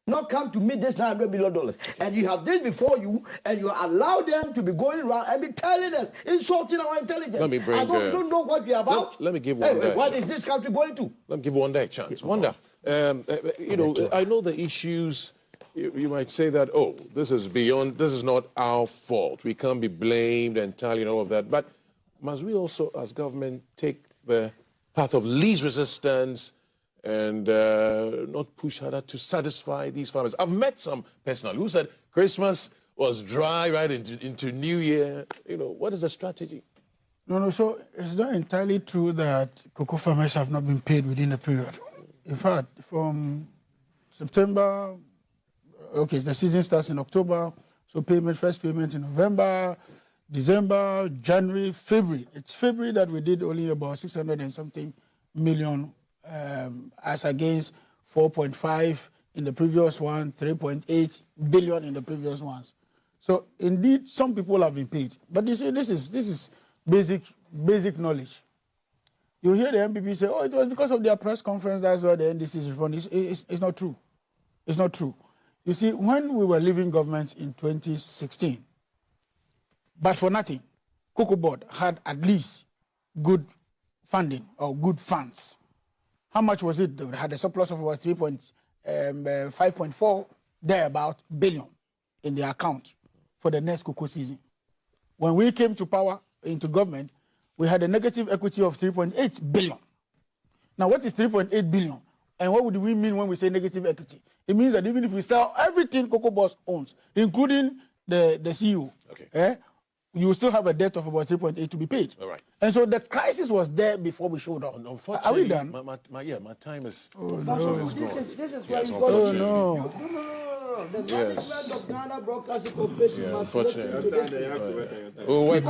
not come to meet this $900 million? And you have this before you, and you allow them to be going around and be telling us, insulting our intelligence. Let me bring, I don't know what we're about. Let me give Wanda. What is this country going to? Let me give Wanda a chance. Wanda, you know, I know the issues. You might say that, oh, this is not our fault. We can't be blamed entirely and all of that. But must we also, as government, take the path of least resistance and not push harder to satisfy these farmers? I've met some personally who said Christmas was dry right into New Year. You know, what is the strategy? No, so it's not entirely true that cocoa farmers have not been paid within the period. In fact, from September, okay, the season starts in October, so first payment in November, December, January, February. It's February that we did only about 600 and something million as against 4.5 in the previous one, 3.8 billion in the previous ones. So indeed, some people have been paid. But you see, this is basic knowledge. You hear the NPP say, oh, it was because of their press conference, that's why the NDC is responding. It's not true. It's not true. You see, when we were leaving government in 2016, but for nothing, Cocoa Board had at least good funding or good funds. How much was it? They had a surplus of about 5.4 thereabout billion in their account for the next cocoa season. When we came to power, into government, we had a negative equity of 3.8 billion. Now, what is 3.8 billion? And what would we mean when we say negative equity? It means that even if we sell everything Cocoa Boss owns, including the CEO, you will still have a debt of about 3.8 to be paid. All right. And so the crisis was there before we showed up. Unfortunately, are we done? My time is. This is why Yes, you unfortunately. No. The Yes. management of Ghana Broadcasting Corporation Yeah, must look unfortunately. into this. We work,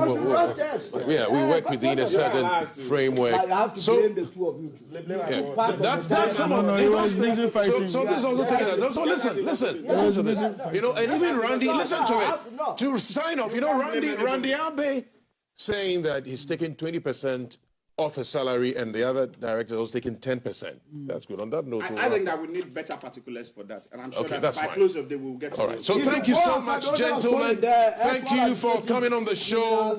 we work but within a what certain about- framework. I have to blame the two of you. Yeah. Part of That's the some No, of it was things. easy fighting. So this also take that. So listen to this. You know, and even Randy, listen to it. To sign off, you know, Randy Abe saying that he's taking 20% off his salary and the other director was taking 10%. That's good. On that note, I think that we need better particulars for that, and I'm sure that that's by fine. close of the day we'll get to all right. those. So thank you so much, gentlemen. Thank you for coming on the show.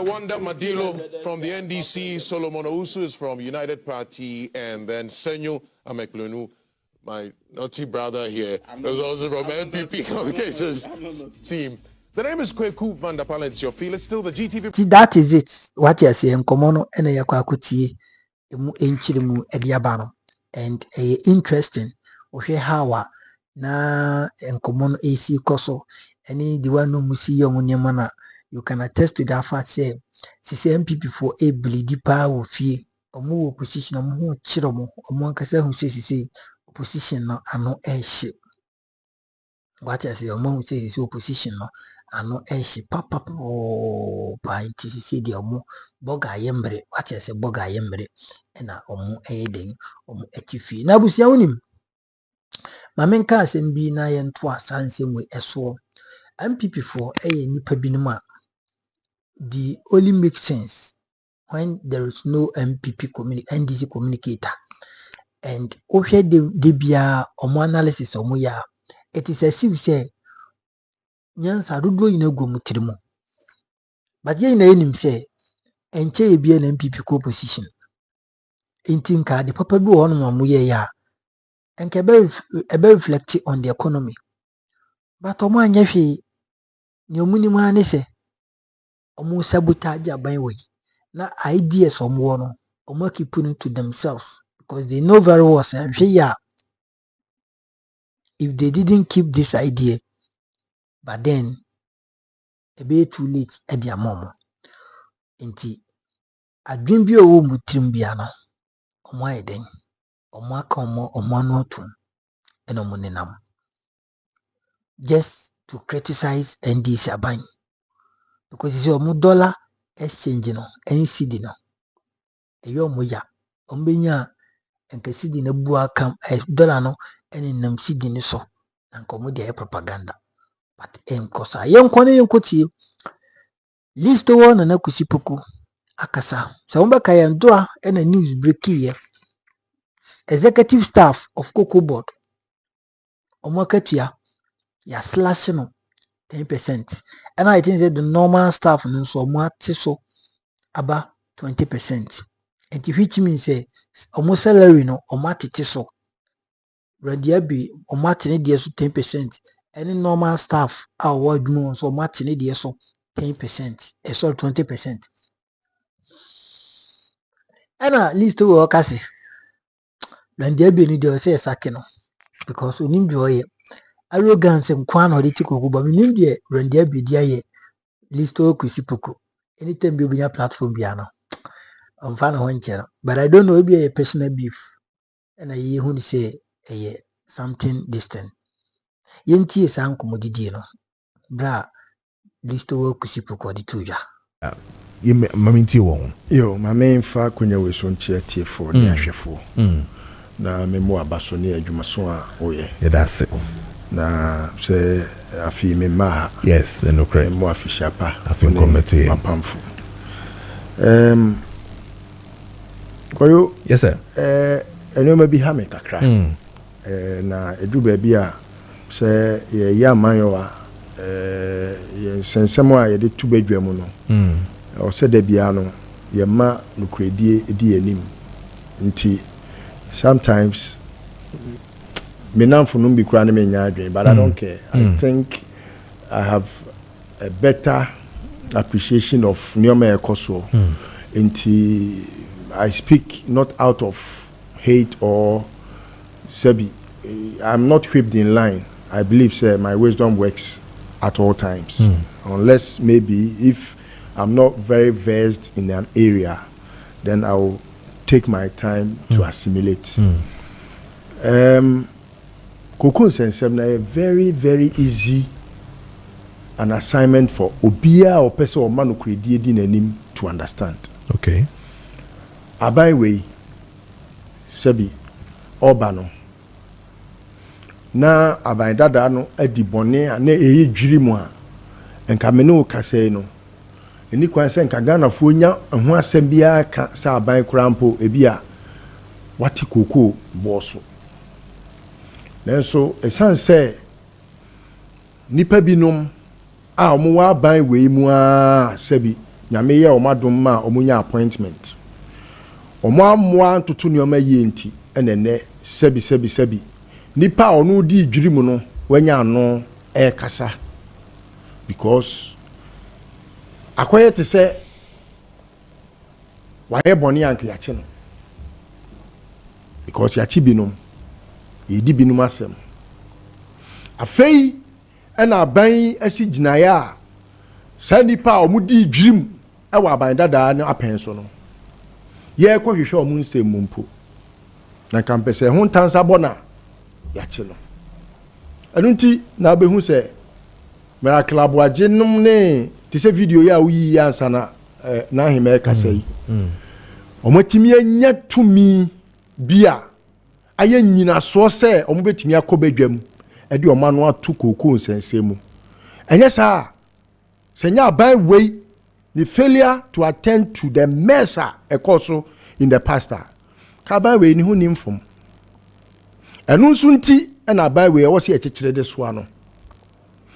Wanda Madilo from the NDC, Solomon Owusu is from United Party, and then Senyo Ameklonu, my naughty brother here, is also from NPP Communications team. The name is Kweku Van der Palen. It's your feel. It's still the GTV. See, that is it. What you say, nkomo no ena ya kwa kuti emu enchiri mu ediaba no, and interesting. Ohwe hawa na nkomo no AC koso. Any the one no musi yomu nyamana. You can attest to that fact. Say MPP for a bleedy power fee. Omu opposition omu chiromo omu ankasa hu say opposition no ano ehye. What I say omu say opposition no ano ehye papa pa intisi de omu boga yembre. What I say boga yembre ena omu den omu etifi na busia wonim mamenka asem bi na ye nto asansem we eso MPP for nipa binom a the only makes sense when there is no MPP NDC communicator. And ohwe de bia omo analysis omo ya, it is as if say nyansa dodo ina gwomu tirimu. But ye na enim say enche ye bia na MPP co position. Enti nka de papa bi wo no mo ye ya. Enka be reflect on the economy. But omo anya hwe ne omuni mu ane se omo sabotage aban we. Na ideas omo no omo keep putting to themselves because they know very well say if they didn't keep this idea, but then a bit too late at their mom. Inti adwin bi owo mutrim bia no omo ayeden omo aka omo no to eno mo nenam just to criticize NDC aban because you see omo dollar exchange no any cedi no eyo omo ya omo benya enka cedi na bu aka dollar no ene nam cedi ni so anka omo dey propaganda but enkosa yenkotie Listowel na kusipuku akasa so omo beka ye ndoa ena news break ye executive staff of Cocoa Board omo akatua ya slash no 10%. And I think that the normal staff no so omo ate so aba 20%. And which means say omo salary no omo atete so ready be omo atene de so 10%. Any normal staff our adwuma so omo atene de so 10%. So 20%. And at least we work as ready be ni de say sake no because onim bi oye arrogance nkwa na oditi kokuba minim de rendi abidia ye listo kusipuku anytime bi obinya platform bia no amfa ho nche no but I don't know maybe a personal beef and I hu ni say something distant yenti esa nkomodidi no bra listo kusipuku odituja maminti won yo mame mfa kwenya we so nche tiefo ni ahwefo na memo abaso ne adwumaso a oye that's it na se afi me ma yes no credit mo afisha pa afi committee mapamfo koyo yes sir enoma bi ha me kakra na edu ba bi a se ye yamanyo a ye sensemo a ye de tu badwam no o se da bia no ye ma nokredie edi anim nti sometimes menamfo bi kura na menya adwen but I don't care. I think I have a better appreciation of Nioma Ekoso. I speak not out of hate or Sebi, I'm not whipped in line. I believe, sir, my wisdom works at all times. Unless maybe if I'm not very versed in an area, then I will take my time to assimilate. Koko Nsensem na a very, very easy an assignment for Obia or person or man who created in a name to understand. Okay. Abai way, Sebi, Obano. Na abai dada no edibone ane eyi dwiri mu a enka me no kase no eni kwan se enka Ghana fo nya ho asem bia ka sa abai krampo ebi a wati koko boso nenso esan se nipa binom a omo wa abai we mu a Sebi nyame ye omadom ma omunya appointment omo amwa ntutu ne oma ye nti enene Sebi nipa onu di dwiri mu no wanya no e kasa because akoye te se waye boni anke yache no because yache binom yedi binom asem afei ena aban asi ginaya a sa nipa omu di dwiri mu e wa aban dada ne apen so no ye ko hwehwe omu nsem mumpo na kampese ho tansa bona yachelo anunti na behu se miracle aboaje num ne ti se video ya uyi ansa na hime kasai omotimi anya tumi bia aye nyina so se omobetimi akobadwam e de omano atu Koko Nsensem enye sa senya by way the failure to attend to the mess e course in the pastor ka by way ni hu nimfom enu nso nti na by way wo se ekekere de so ano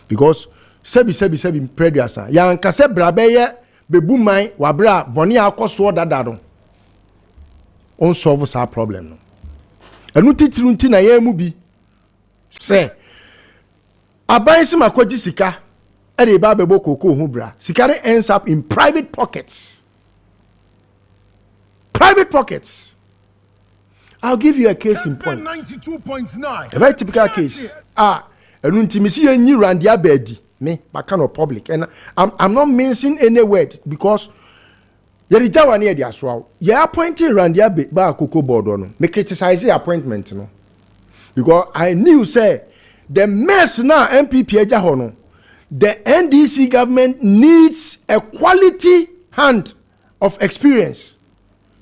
because sebi preduasa ya nkase brabe ye bebuman wabra boni akoso dada no on solve sa problem no enu titiru nti na ye mu bi se aban se makoji sika e de ba bebo Koko hu bra sika ends up in private pockets. I'll give you a case in point. 92.9. A very typical case. And intimacy and you ran the abedi. Me, but kind of public. And I'm not mincing any word because you're the Jawa near the Aswao. You're appointed Randy Abbey by Koko board on. Me criticize the appointment, no. Because I knew, say, the mess now NPP Ejahono. The NDC government needs a quality hand of experience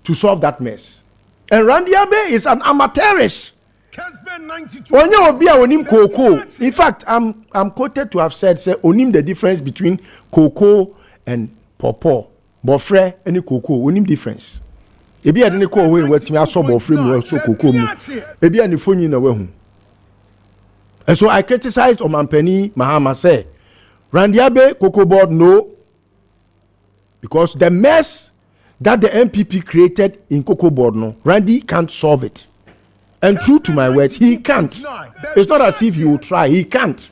to solve that mess. And Randy Abbey is an amateurish. In fact, I'm quoted to have said, say, onim the difference between Koko and Popo. Bofre any Koko, onim difference. Ebi ade ne ko we wetimi aso bofre mu so Koko mu. Ebi ane foni na wehu. And so I criticized Omampeni Mahama say, Randy Abbey Koko board no, because the mess that the NPP created in Koko board no, Randy can't solve it. And true to my words, he can't. It's not as if he will try. He can't.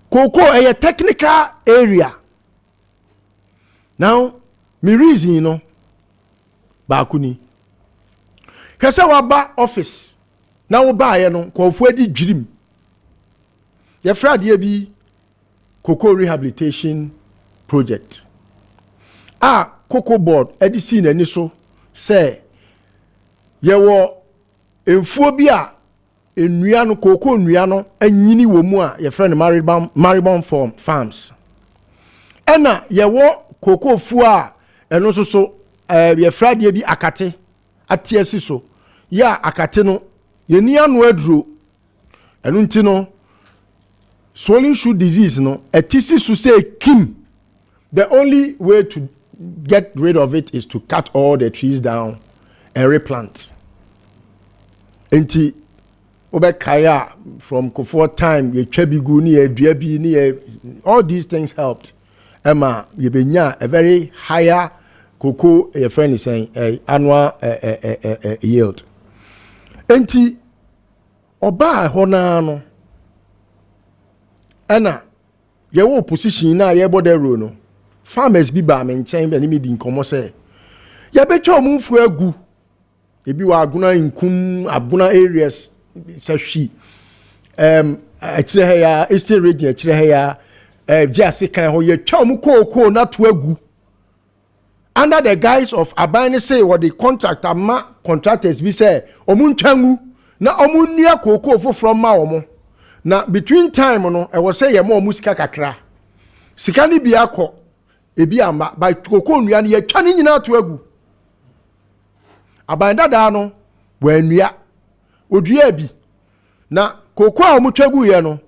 Koko a technical area. Now, me reason, you know, Bakuni. Hesa waba office. Now waba ya no ko fuedi dream. Ye frad ye bi Koko rehabilitation project. Koko board edisi na ni so say ye wo enfuo bi a enua no Koko enua no anyini wo mu a ye friend maribon farms. Ena ye wo Koko fu a eno so ye frad ye bi akate atiesi so ya akate no ye ni anu aduro enu nti no swollen shoe disease no etisi so say kim. The only way to get rid of it is to cut all the trees down and replant. Enti obekaya from Kofo time ye twebigu ni eduabi ni all these things helped. Emma ye benya a very higher Koko your friend is saying annual yield. Enti oba hona no ana ye wo position na ye bodero no farmers bi ba me nchen be ni me di nkomo say ye betwa omunfu agu ebi wa aguna inkum aguna areas sahwi akire ya eastern region akire ya jase kan ho ye twa mu koko na to agu under the guise of abane say what the contract ama contractors be say omuntwangu na omunua koko foforo ma omo na between time no e was say ye ma omusika kakra sika ni bia kɔ ebi ama by koko nua ne ye twa ne nyina to agu abane dada no wanua odua bi na koko a omutwagu ye no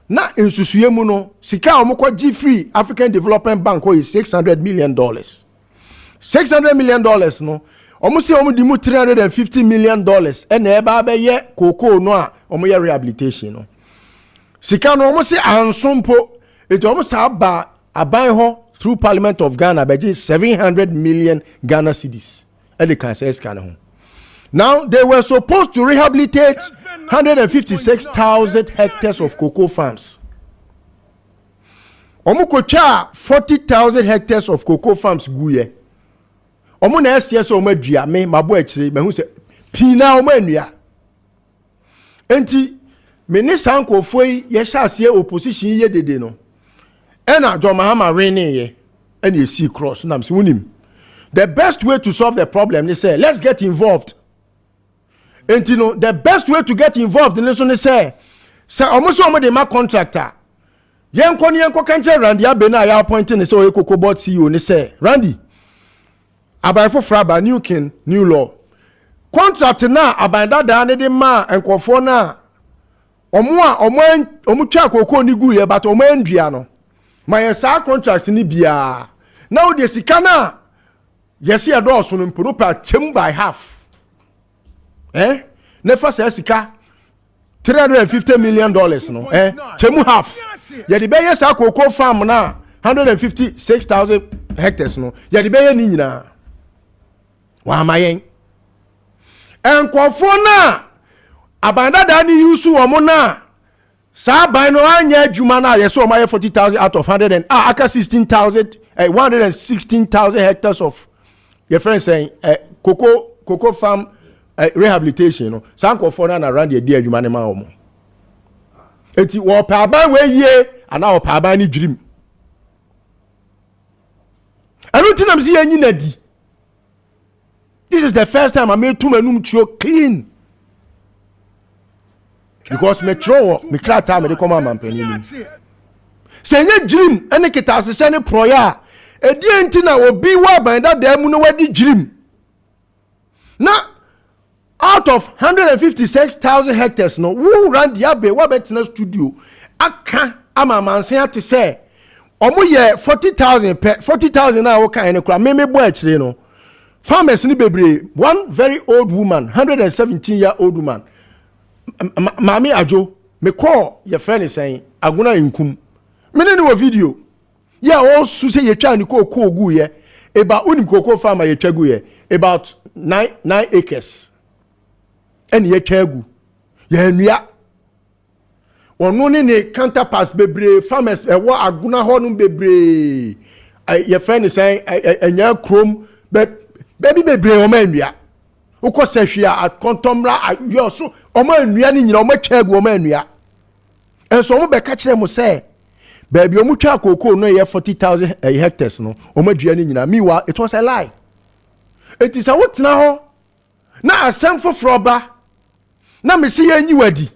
na ensusuye mu no sika a omukɔ gi free African Development Bank is $600 million. $600 million no omo se omo di mu $350 million and eba be ye koko no a omo ye rehabilitation no sika no omo se ansompo eto omo sa ba aban ho through Parliament of Ghana be 700 million Ghana cedis and they can say scan ho. Now they were supposed to rehabilitate 156,000 hectares of cocoa farms. Omo kocha 40,000 hectares of cocoa farms guye. Omo na SS omo adua me mabo akire me hu se pina omo anua. Enti menace ankofoi ye hyaase opposition ye dede no. Ena John Mahama rene ye ena ye see cross na mse wonim. The best way to solve the problem is say let's get involved. And you know, the best way to get involved in this one is say almost some of the contractor. Yanko can't Randy Abena ya appointing the so Cocoa Board CEO and say, Randy, about for Fraba, new king, new law. Contract now about that the ma and Kofona Omucha Coco Niguye, but Omendriano. My sa contract ni bia. Now the Sikana, yes, I do so Purupa Tim by half. Never says sika $350 million no temu half ya di beye sa cocoa farm na 156,000 hectares no ya di beye ni nyina wa mayen enkofo na abanda da ni yusu omo na sa ban no anya adwuma na ye so o maye 40,000 out of 100 and aka 116,000 hectares of your friend saying cocoa farm rehabilitation no sanko for na around the day adwuma ne ma omo enti wo pa aban we yie ana wo pa aban ni dwirim anu tinam si yanyi na di. This is the first time I made two manum tuo clean because metro me krata me de come am panin se nya dwirim ene kita asese ne proya edi enti na obi wa ban da da mu no wadi dwirim na out of 156,000 hectares no who ran the abe wa betina studio aka ama mansen ate say omo ye 40,000 na wo kan ne kura me bo akire no farmers ni bebre one very old woman 117-year-old woman mami ajo me call your friend is saying aguna inkum me ne no video yeah all su say ye twa ni ko ogu ye eba unim cocoa farmer ye twagu ye about 9 acres. And ye chagu ye nua ono ne counterparts bebre farmers wa aguna ho no bebre your friend is saying anya krom baby bebre o ma nua ukosahwia at kontomra yo so o ma nua ni nyina o ma chagu o ma nua enso mo be ka kire mo say baby o mu twa akoko no ye 40,000 hectares no o ma dua ni nyina meanwhile it was a lie. It is a wotna ho na asem foforo ba na me see yanyi wadi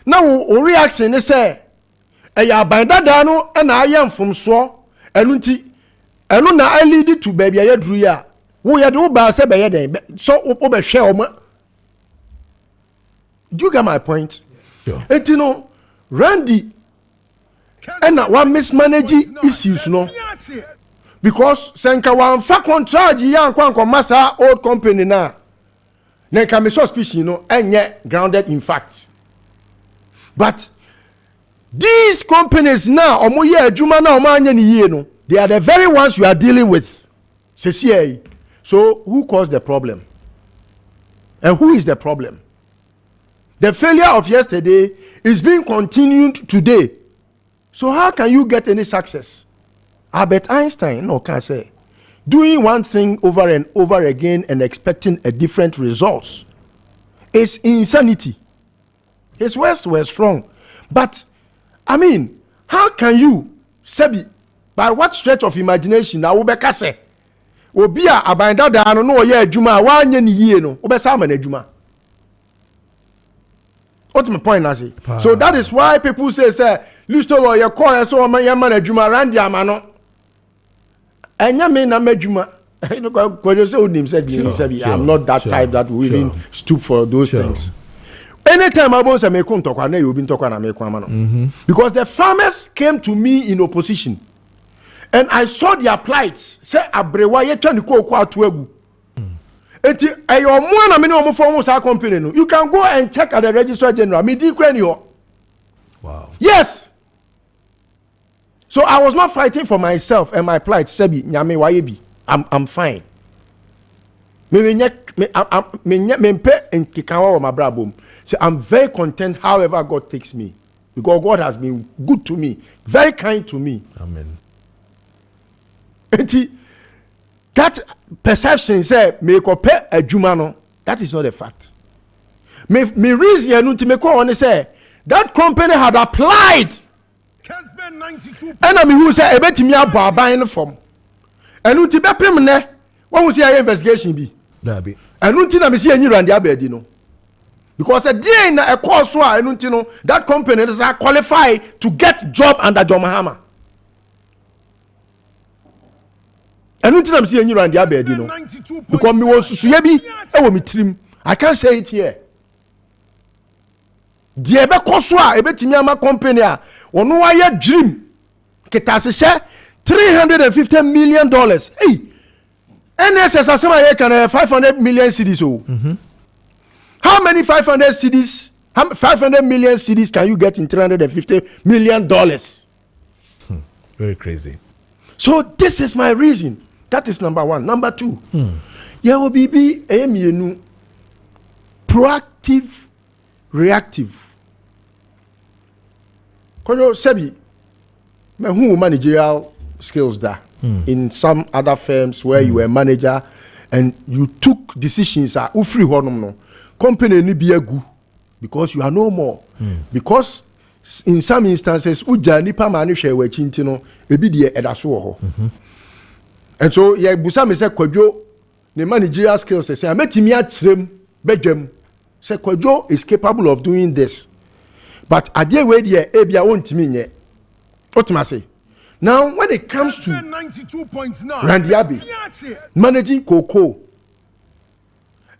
na wo reaction ne say eya bandada no na ayemfom so enu nti enu na I lead to baby ayadru ya wo ye de wo ba se be ye den so wo be hwe o ma. Do you get my point? Sure. Eti no Randy na one mismanage issues no because senka wan fa contract ya nkwa masa old company na can be so species enye grounded in fact. But these companies now omo ye adwuma na omo anya ni yie no they are the very ones you are dealing with. So who caused the problem? And who is the problem? The failure of yesterday is being continued today. So how can you get any success? Albert Einstein no can say doing one thing over and over again and expecting a different results is insanity. His words were strong. But, I mean, how can you, Sebi, by what stretch of imagination, now Ubeka say, Obia abanda da no ye adwuma wa anye ni yie no obesa ma na adwuma. What's my point, Nazi? So that is why people say Listowel ye call so man ya man adwuma randi amano. Enya me na madwuma. You know, because you say onim said me, I'm not that type that will even stoop for those things. Anytime I want to make come talk, I know you've been talking and make one. Because the farmers came to me in opposition. And I saw their plights. Say abrewa ye trying to go kwa tuegu. Enti ayo mo na me no mo form sa company no. You can go and check at the registrar general. Me di kra ni ho. Wow. Yes. So I was not fighting for myself and my plight. Sebi nyame waye bi. I'm fine. Me mpe nkikawa ma brabom. So I'm very content however God takes me. Because God has been good to me, very kind to me. Amen. That perception say me ko pe adwuma no, that is not a fact. Me reason no to me ko on say that company had applied. And I mean who say ebetimi abo aban no form. Enu ti bepem ne, won who say investigation bi. Da bi. Enu ti na me say anyi rande abedi no. Because a day na a course so enu ti no, that company is qualified to get job under John Mahama. I don't think I'm seeing you around the abed, you know. Because me was suyebi, I will meet him. I can't say it here. The ebe koswa, ebe timiama company, onu wa ye dream. Ketase se $350 million. Hey, NSS asema ye can 500 million cedis. How many 500 cedis? 500 million cedis can you get in $350 million? Very crazy. So this is my reason. That is number one. Number two, yeah, OBB, proactive, reactive. Koyo Sebi, who managerial skills there in some other firms where you were a manager and you took decisions at ufri honum no company ni biagu because you are no more because in some instances uja nipa manu hwe wa chinti no ebi de edaso ho. And so yeah, busa me say Kwadwo the managerial skills they say ametimi atrem bedwam say Kwadwo is capable of doing this. But adie we dey e bia wontimi nye. Otima say. Now when it comes to 92.9 Randiabi managing cocoa,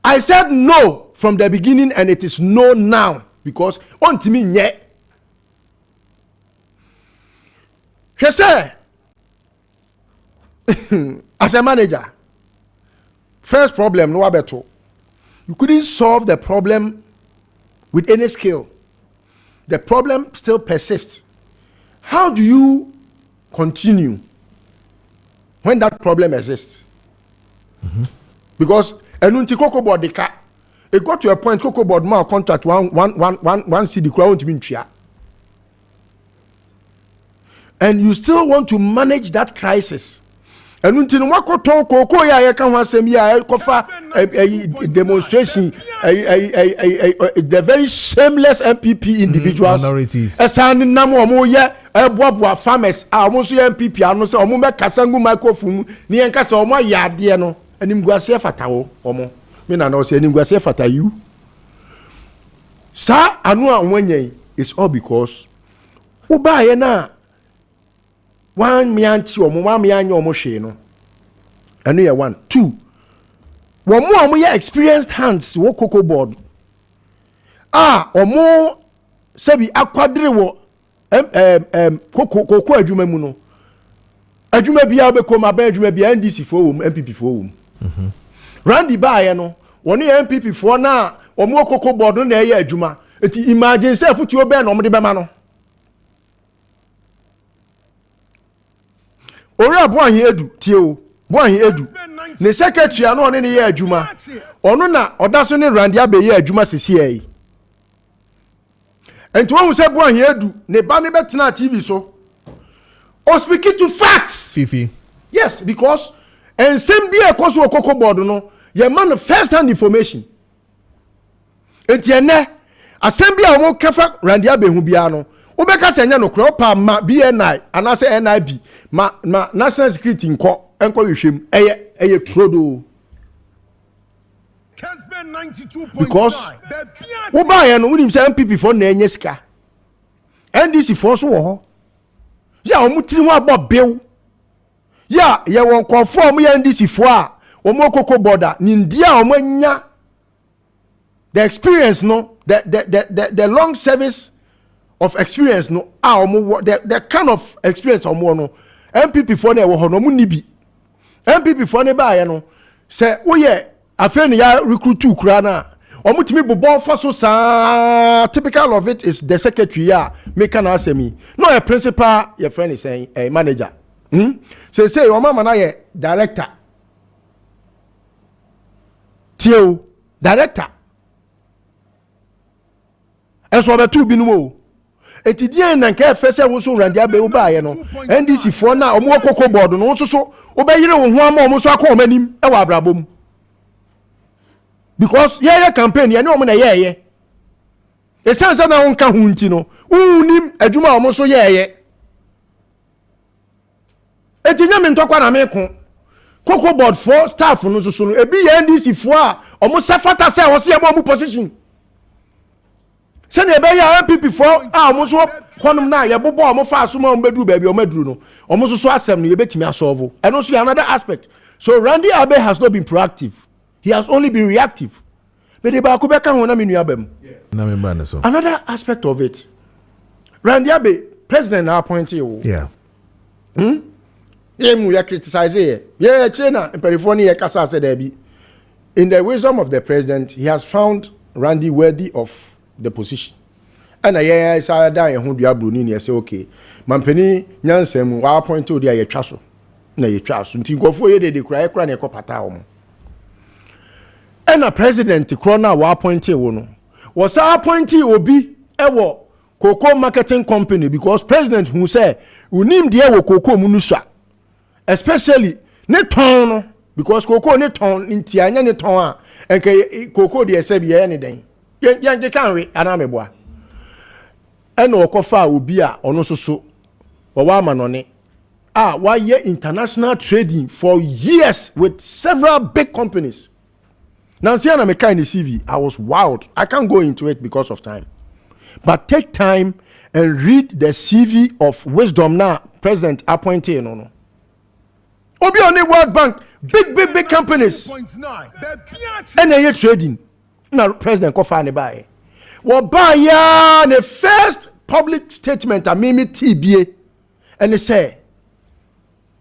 I said no from the beginning and it is no now because wontimi nye. She say as a manager, first problem no abeto. You couldn't solve the problem with any skill. The problem still persists. How do you continue when that problem exists? Because enunti cocoa board deka, it got to a point cocoa board ma contract one city crown to be. And you still want to manage that crisis. And until wakoto koko ya ye kan wasem ya kofa demonstration the very shameless NPP individuals esan nam omo ye eboaboa farmers omo so NPP ano se omo be kasangu microphone ni en kasa omo ya ade no animguase fatawo omo me na no se animguase fatayu sa anu a wonyen is all because uba ye na one mianti omo one mianyo omo hwe no enu ye one two omo ye experienced hands wo cocoa board omo sebi akwadre wo cocoa adwuma mu no adwuma bia be koma ba adwuma bia NDC fo wo MPP fo wo Randy ba ye no woni MPP fo na omo cocoa board no na ye adwuma eti imagine say futuo be na omo de be ma no ori aboahin edu tie o boahin edu ne secretary ano one ne ye adwuma ono na odaso ne Randy abeye adwuma sisi yi enti won say boahin edu ne ba ne betena TV so o speaking to facts Fifi. Yes, because and same be a cause of cocoa board no ye man first hand information enti ene assembly a won kafa Randy Abehu bia no obeka se nya no kropa ma BNI anase NIB ma national security enko hwehwem eye trodo because wo ba ye no wonim se NPP for na enye sika NDC for so wo ho ya omutiri ho abo bew ya ye won conform ya NDC for a omo koko border ni ndia omanya the experience no the long service of experience no the kind of experience omo no NPP for na wo ho no mu nibi NPP for ne ba ye no se wo ye afeni ya recruit ukura na omutimi bobo for so sa typical of it is the secretary ya make an asemi no a principal your friend is saying a manager so say your mama na ye director tio director enso be tu binumo etidien na nke fese wo so Randy Abehu ba ye no NDC for na omo koko board no so obeyire wo ho ama omo so akọ omanim e wa abrabom because ye campaign ye ne omo na ye esansa na won ka hunti no unim adwuma omo so ye etinya me ntokwa na me ko koko board for staff no so no ebi ye NDC for a omo sefata se wo se omo position se na ebe ya NPP for a omo so honum na ye bobo omo fa so ma omo bedu ba bi omo aduru no omo so asem no ye betimi asolve and also another aspect so Randy Abehu has not been proactive. He has only been reactive. But another aspect of it, Randy Abehu, president now appointed you. Yeah. We are criticizing. Yeah, China, in California, Kasa said in the wisdom of the president, he has found Randy worthy of the position. And I said, I who diablo ni say okay. Mampeni nyansem wa appointed dia ye twaso. Na ye twaso. Nti nkofo ye de kura ne kopata omo. And a president Krona wa appointed wono was appointed obi ewo cocoa marketing company because president who say unim de wo cocoa munuswa especially ne ton no because cocoa ne ton nti anya ne ton a enke cocoa de ese bia ne den yan de kanwe ana meboa ena okofa obi a ono soso wa ama no ne wa ye international trading for years with several big companies. Now, see, I'm a kind of CV. I was wild. I can't go into it because of time. But take time and read the CV of wisdom now. President appointed, no. Obi on the World Bank, big companies. NAA trading. Now, President Kofa Nebaye. Well, by the first public statement, I mean, TBA, and they say,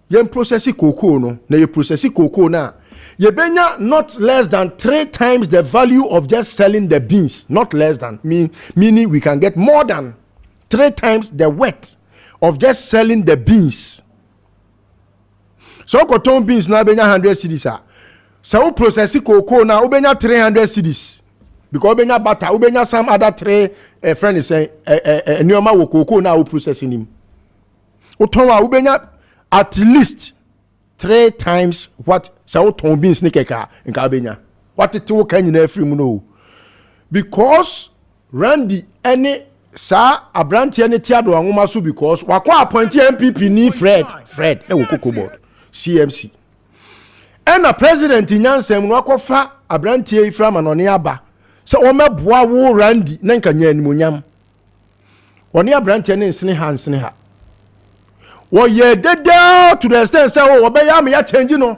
"You process cocoa, no? Na you process cocoa now." You benya not less than 3 times the value of just selling the beans. Not less than. Meaning we can get more than 3 times the weight of just selling the beans. So cotton beans now benya 100 cedis. So processing cocoa now benya 300 cedis. Because benya butter, benya some other 3 friends say nyoma wo cocoa now processing him. Otonwa benya at least 3 times what so ton beans nikeka in Kabenya. What it will can you free no? Because Randy any sa abranti any tiado angumasu because wakwa appointed NPP ni Fred e wo cocoa board CMC. And a president in Yansem no akofa abranti e from anone aba. So o meboa wo Randy na nka nya animonyam. Oni abranti ne nsene ha. Well, yeah, to the extent say, oh, me ya change no.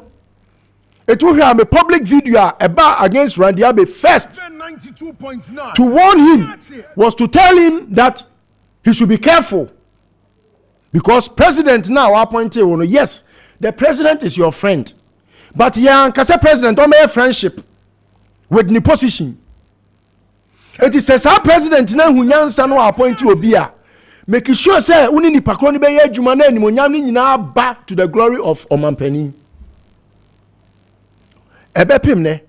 It will have a public video about against Randy Abehu first. To warn him was to tell him that he should be careful. Because president now appointed, yes, the president is your friend. But yeah, because president don't make friendship with the position. It is a president now who nyansa no appoint you obia. Make sure say uni ni pakro ni be ye adwuma na animonyam ni nyina back to the glory of Omampani. Ebepim ne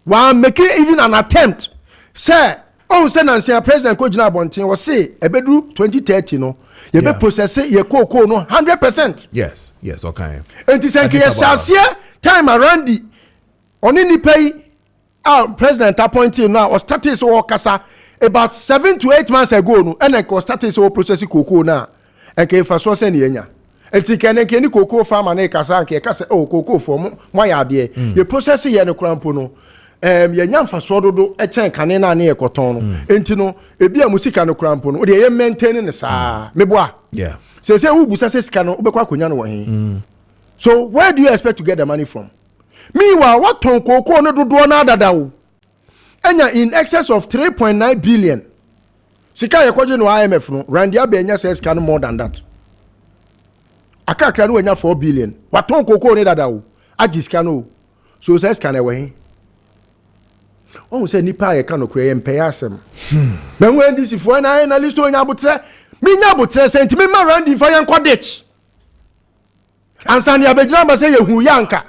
wa make even an attempt say on say Nancy president ko gina bonten wo say ebedu 2030 no ye be process ye cocoa no 100%. Yes, okay. Enti say ke ye time around the on any pay our president appointed now or started so kasa about 7 to 8 months ago no and I started so processing cocoa now and ke fa so se ne nya enti ke ni cocoa farmer na kasa ke kasa oh cocoa for mo ya de ye process ye no krampo no ye nya mfa so dodo e chen kane na na ekoton no enti no ebi a musika no krampo no de ye maintain ne saa meboa Yeah. say who busa se sika no obekwa konya no wo so where do you expect to get the money from? Meanwhile, what ton cocoa no do na dadawo enya in excess of 3.9 billion. Sika ye kwaje no IMF no randia be enya says can more than that. Akakra no enya 4 billion. What ton cocoa no dadawo agi sika no. So says can e we. On say nipa ye kan no kure empay asem. Na when this if when I na list onya botre, me nya botre sent me ma randi fa yan kodich. Ansa ni abegyina ba say ye hu yanka.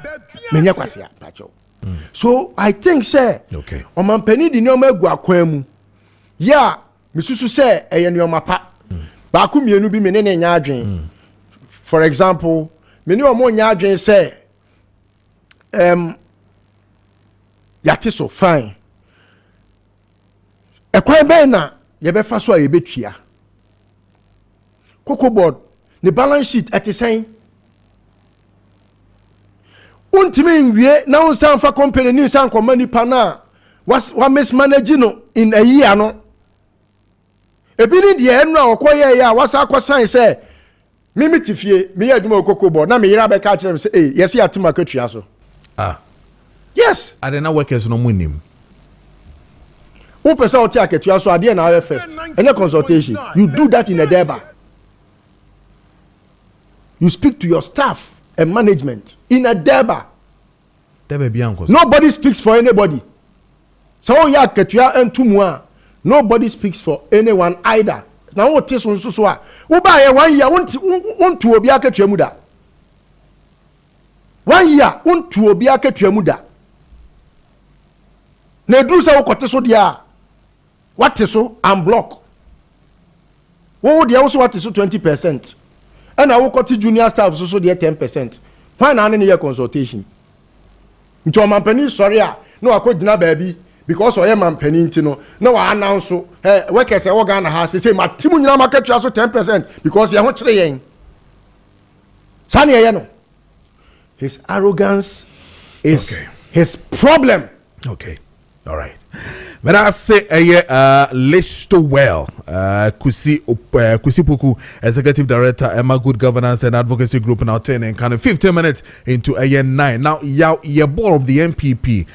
Me nya kwase ya pacho. So I think say okay. Omampani di nyoma egu akwan mu. Ya misusu say eye nyoma pa. Ba ku mienu bi me ne nya adwen. For example, me ne omo nya adwen say yate so fine. Ekwan be na ye be fa so a ye betua. Cocoa board the balance sheet at the same. Untimi nwie na unsan fa company ni san komani pana was mismanage no in a year no. Ebi ni de enra okoye ya wasa akwasan say mimi tifie me aduma cocoa board na me yira be ka kire say eh yes ya tima katua so. Ah. Yes. I don't know workers no munim. Who person oti akatua so ade na first. Any consultation. You do that in a deba. You speak to your staff and management in a deba. Nobody speaks for anybody. So ya ketua entumwa. Nobody speaks for anyone either. Now what is so so a. Wo ba ye 1 year won to obi akatua mu da. 1 year won to obi akatua mu da. Na edu se wo kote so dia. What is so and block. Wo dia wo so what is so 20%. And I will cut junior staff so they 10%. Why not any year consultation? Nti o mampani sorry no akodina baby because o ye mampani ntino no wa announce workers e work na ha say ma timu nyina market so 10% because ye ho kire yen. Sani ye no. His arrogance is okay. His problem. Okay. All right. But I say Listowel, Kusi Puku, Executive Director, Emma Good Governance and Advocacy Group, now 10 and kind of 15 minutes into AN9. Now, your board of the NPP,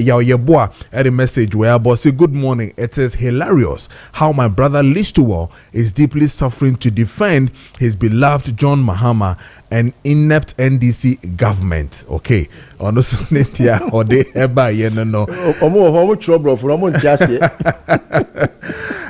your boy had a message where boss say good morning. It says hilarious how my brother Listowel is deeply suffering to defend his beloved John Mahama and inept NDC government. Okay. On the or they ever no.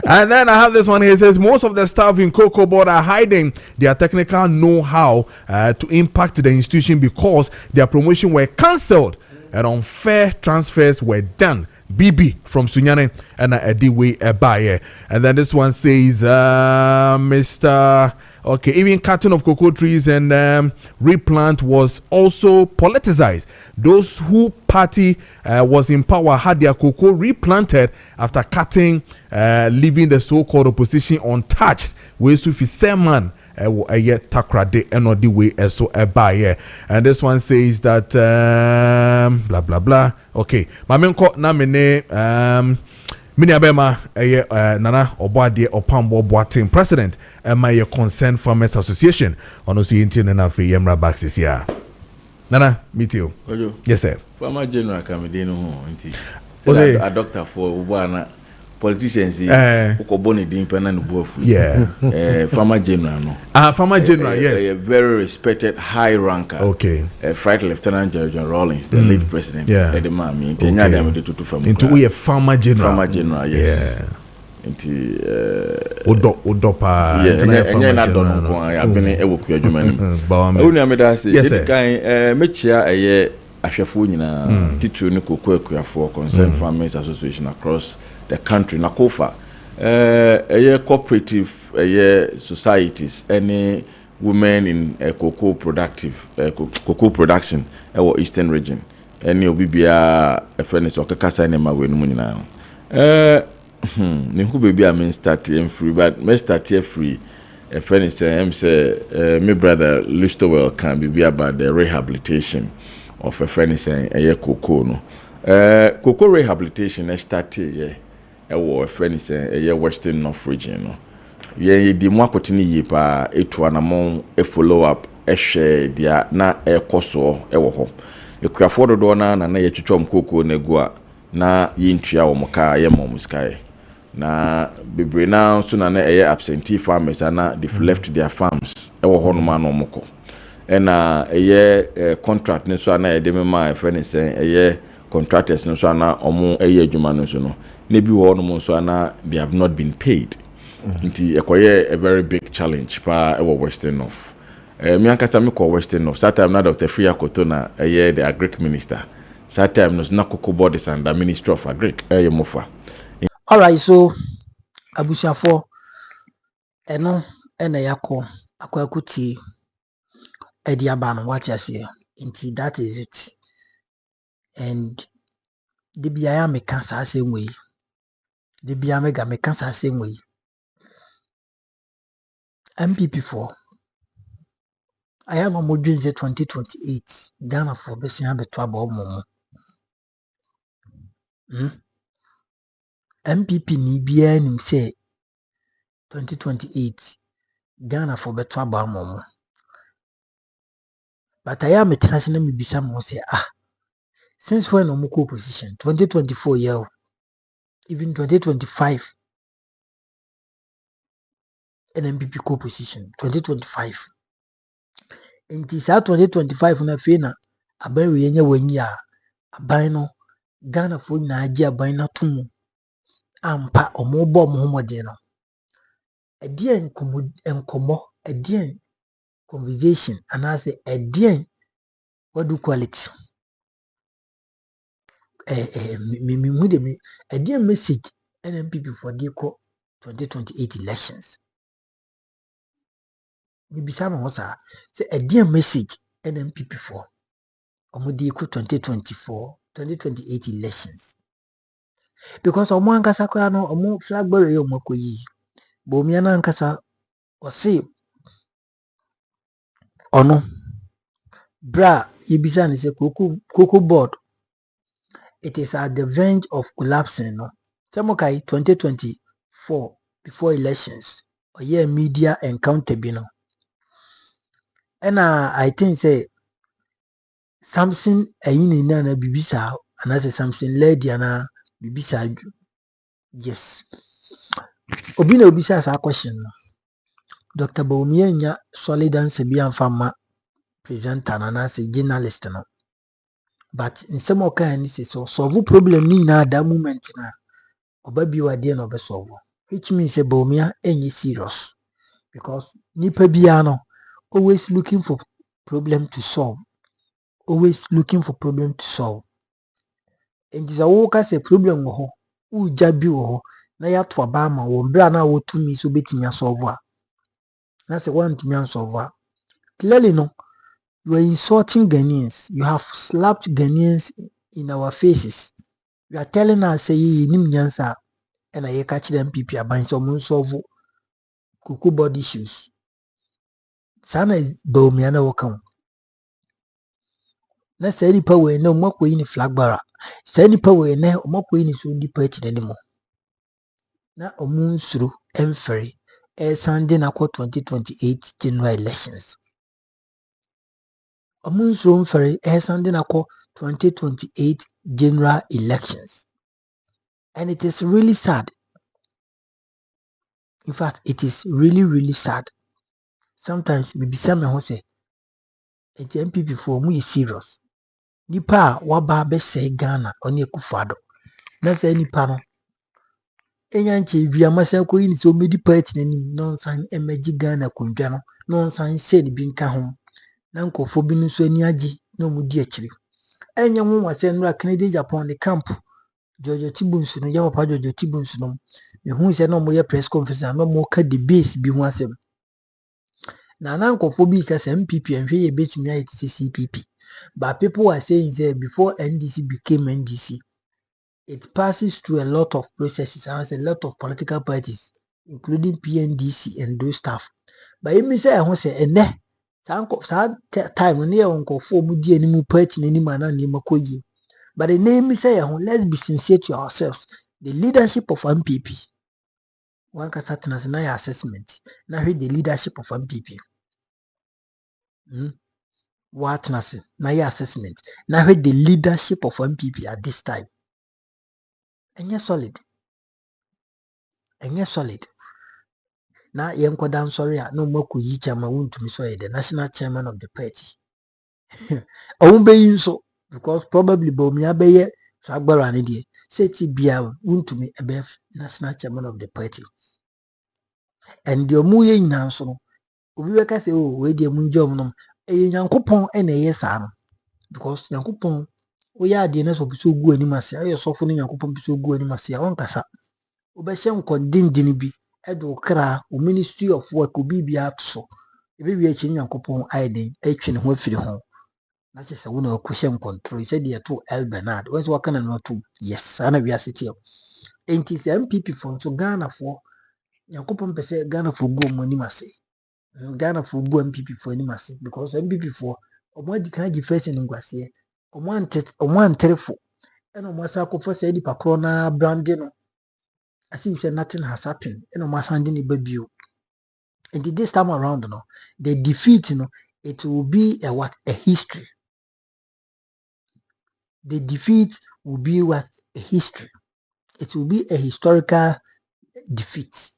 And then I have this one here. It says most of the staff in Cocoa Board are hiding their technical know-how to impact the institution because their promotion were cancelled and unfair transfers were done. BB from Sunyane and Ediwe Ebaye. And then this one says Mr. Okay, even cutting of cocoa trees and replant was also politicized. Those who party was in power had their cocoa replanted after cutting, leaving the so-called opposition untouched. We sufi seman takrade enodi way so ebaye. And this one says that blah blah blah. Okay, mamenko na mene Mini abema Nana Obade Opambo Boating President and my Concerned Farmers Association on Osi na fe Yemra Baxis ya. Nana, meet you. Yes, sir. Farmer General Kamedino nti. A doctor for Ubana politicians ukoboni di impena nubofu. Yeah. Farmer General no. Farmer General, yes. A very respected high ranker. Okay. Flight Lieutenant General Rawlings, the late president. Yeah. The man me intenya dem de tutu from. Into we a Farmer General. Farmer General, yes. Yeah. Nti odopa enye na dono ko ya bene ewoku adwuma nim. Oni ameda say it kan mechia eye ahwefo nyina titru ne kokko akuafo Concerned Farmers Association across the country na kofa cooperative societies any women in cocoa production Eastern region. Any obibia a friend is okakasa ne ma we no nyina. Ne hu baby I start free, but me start here free. A friend is say my brother Listowel can be about the rehabilitation of a friend is saying cocoa no. Cocoa rehabilitation start here. A friend is saying Western North region no. Ye di mo akotini yi pa etu anamon follow up share dia na ekoso ewo ho ekuafo dodo na ye twetwom koko na gu a na yintua wo mka ye mom sky na bebre na so na absentee farmers na they've left their farms ewo ho no ma no mko na contract ne so na ye de ma e friend say contractors no so na omo adwuma no so no na bi ho no so na they have not been paid. Nti ekoye a very big challenge pa ewo Western North. Me ankasa me ko Western North. That time na Dr. Fria Kotona the agric minister. That time no na cocoa board is under Ministry of Agric mofa. All right, so abusiafo eno ena yakọ akwakuti edi aba no what you say. Nti that is it. And the biya me kan sa same way. The biya me kan sa same way. NPP4 I am a module 2028 Ghana for besia beto aba momo. NPP ni bia nim say 2028 Ghana for beto aba momo. But I am a traditional me bisa mo say since when no moko opposition 2024 year even 2025 NPP co-position 2025 nti sa 2025 na fe na aban we nya wanyi a aban no Ghana fo na agi aban na tumu ampa omobo omhomode no edien enkomo edien conversation and I say edien what do quality me hu de me edien message NPP for the 2028 elections. Bisa mo sa say edien message NPP for omudi ko 2028 elections because omo ankasa kwa no omo flag bearer yo makoyi bo mi na ankasa o say ono bra yebisa ni say cocoa board it is at the verge of collapsing no Temokai 2024 before elections or year media encounter bi no and I think say something ayini na bibisa and I say something lady na bibisa yes obi na obisa sa question no Dr. Bawumia solid answer bi amfama presenter na say journalist no but in some kind this is so solve problem ni na that moment na oba bi wade na oba solve which means say Bawumia any serious because nipa bia no always looking for problem to solve and is a worker say problem wo ho uja bi wo ho na ya to aba ma wo bra na wo tumi so betimi solve na say want me solve clearly no you are insulting Ghanaians. You have slapped Ghanaians in our faces. You are telling us say you nim nyansa and I catch them MPP aban so mun solve cocoa body issues. Sana Bawumia na wakam. Na say ni power na umako yi ni flag bearer. Say ni power na umako yi ni so di party na nimo. Na omun suru emfere Sunday na 2028 general elections. Amunso Ferry Sunday 2028 general elections. And it is really sad. In fact, it is really, really sad. Sometimes we be some who say MPP for me is serious. Nipa waba be say Ghana on ye kufado. Na say nipa no. Enyanche via masa ko yin so medi party na nim nonsan emeji Ghana kundwa no. Nonsan say ni bi nka ho. Na nkofo bi no so ani agi na omudi akire. Enye ho wase nra Canada Japan the camp George Tibunsu no ya papa George Tibunsu no me hu se na mo ye press conference na mo ka the base bi ho asem na nankofo bi ka say MPP and hwe betimi ayɛ te CPP. But people are saying that before NDC became NDC, it passes through a lot of processes and has a lot of political parties, including PNDC and those stuff. But you say I want say ene time no near unkofo mu di animu party n'anim ana nneɛma kɔ yie. But the name say let's be sincere to ourselves. The leadership of MPP. One can start as an assessment. Now the leadership of MPP. What nasi na your assessment. Now the leadership of MPP at this time. And you're solid. And you're solid. Now you're down sorry, no more could you chairman to me so the national chairman of the party. I won't be so because probably Bomia Baye Sagbarani say Tibia won't to me above national chairman of the party. And the Omuye now so we can say, oh, where the Munjom no a Yankopon and a yes, because Yankopon, we are the nurse of so good animasia, I softening Yankopon so good animasia on Cassa. Obeshem condemn Dinibi, Edo Kra, or Ministry of Work, will be out so. If we are changing Yankopon, I did a chin went for the home. That's just a one of cushion control. He said, "Dear to El Bernard, where's working and not to?" Yes, I know we are sitting. Ain't it MPP from so Ghana for Yankopon Pese Ghana for go money must say. Ghana for go MPP for any massive because MPP for Omadi Kaji first in Guasia, one telephone, and Omasako for said Pacrona branding. I think said nothing has happened, and Omasandini baby. And this time around, no, the defeat, it will be a history. The defeat will be a history. It will be a historical defeat.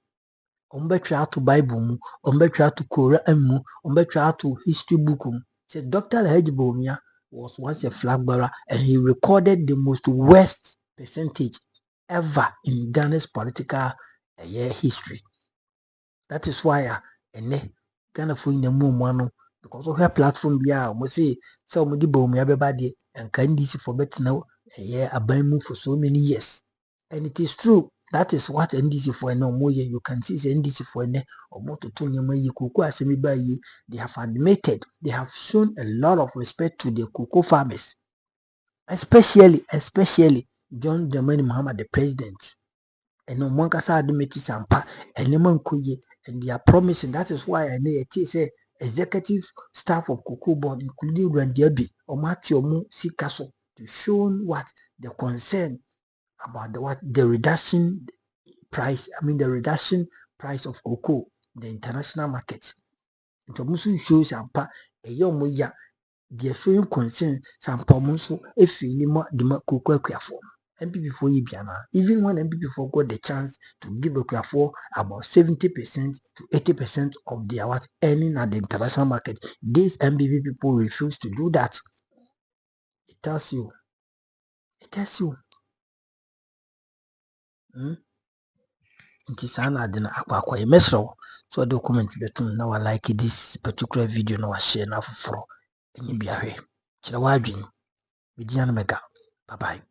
Try to Bible mu, try to Quran mu, try to history book mu. Say Dr. Alhaji Bawumia was once a flag bearer and he recorded the most worst percentage ever in Ghana's political history. That is why Ghana for in the moon because of her platform we say some di Bawumia bebade and NDC for better now a for so many years. And it is true. That is what NDC for no more. You can see the NDC for or more to they have admitted, they have shown a lot of respect to the cocoa farmers, especially John Dramani Mahama, the president. And no one can admit sampa and no and they are promising. That is why I know it say executive staff of cocoa board, including Randiabi or Matthew Sikaso, to show what the concern about the reduction price. The reduction price of cocoa in the international market. It also shows sampa a young moya the showing concern sampa muso if you the cocoa for MPP for Ibiana. Even when MPP for got the chance to give a for about 70% to 80% of their earning at the international market, these MPP people refuse to do that. It tells you. Nti sana adena akwa mesro so document betum na wa like this particular video na wa share na foforo enyi bia hwe kire wa adwin bidia na mega. Bye bye.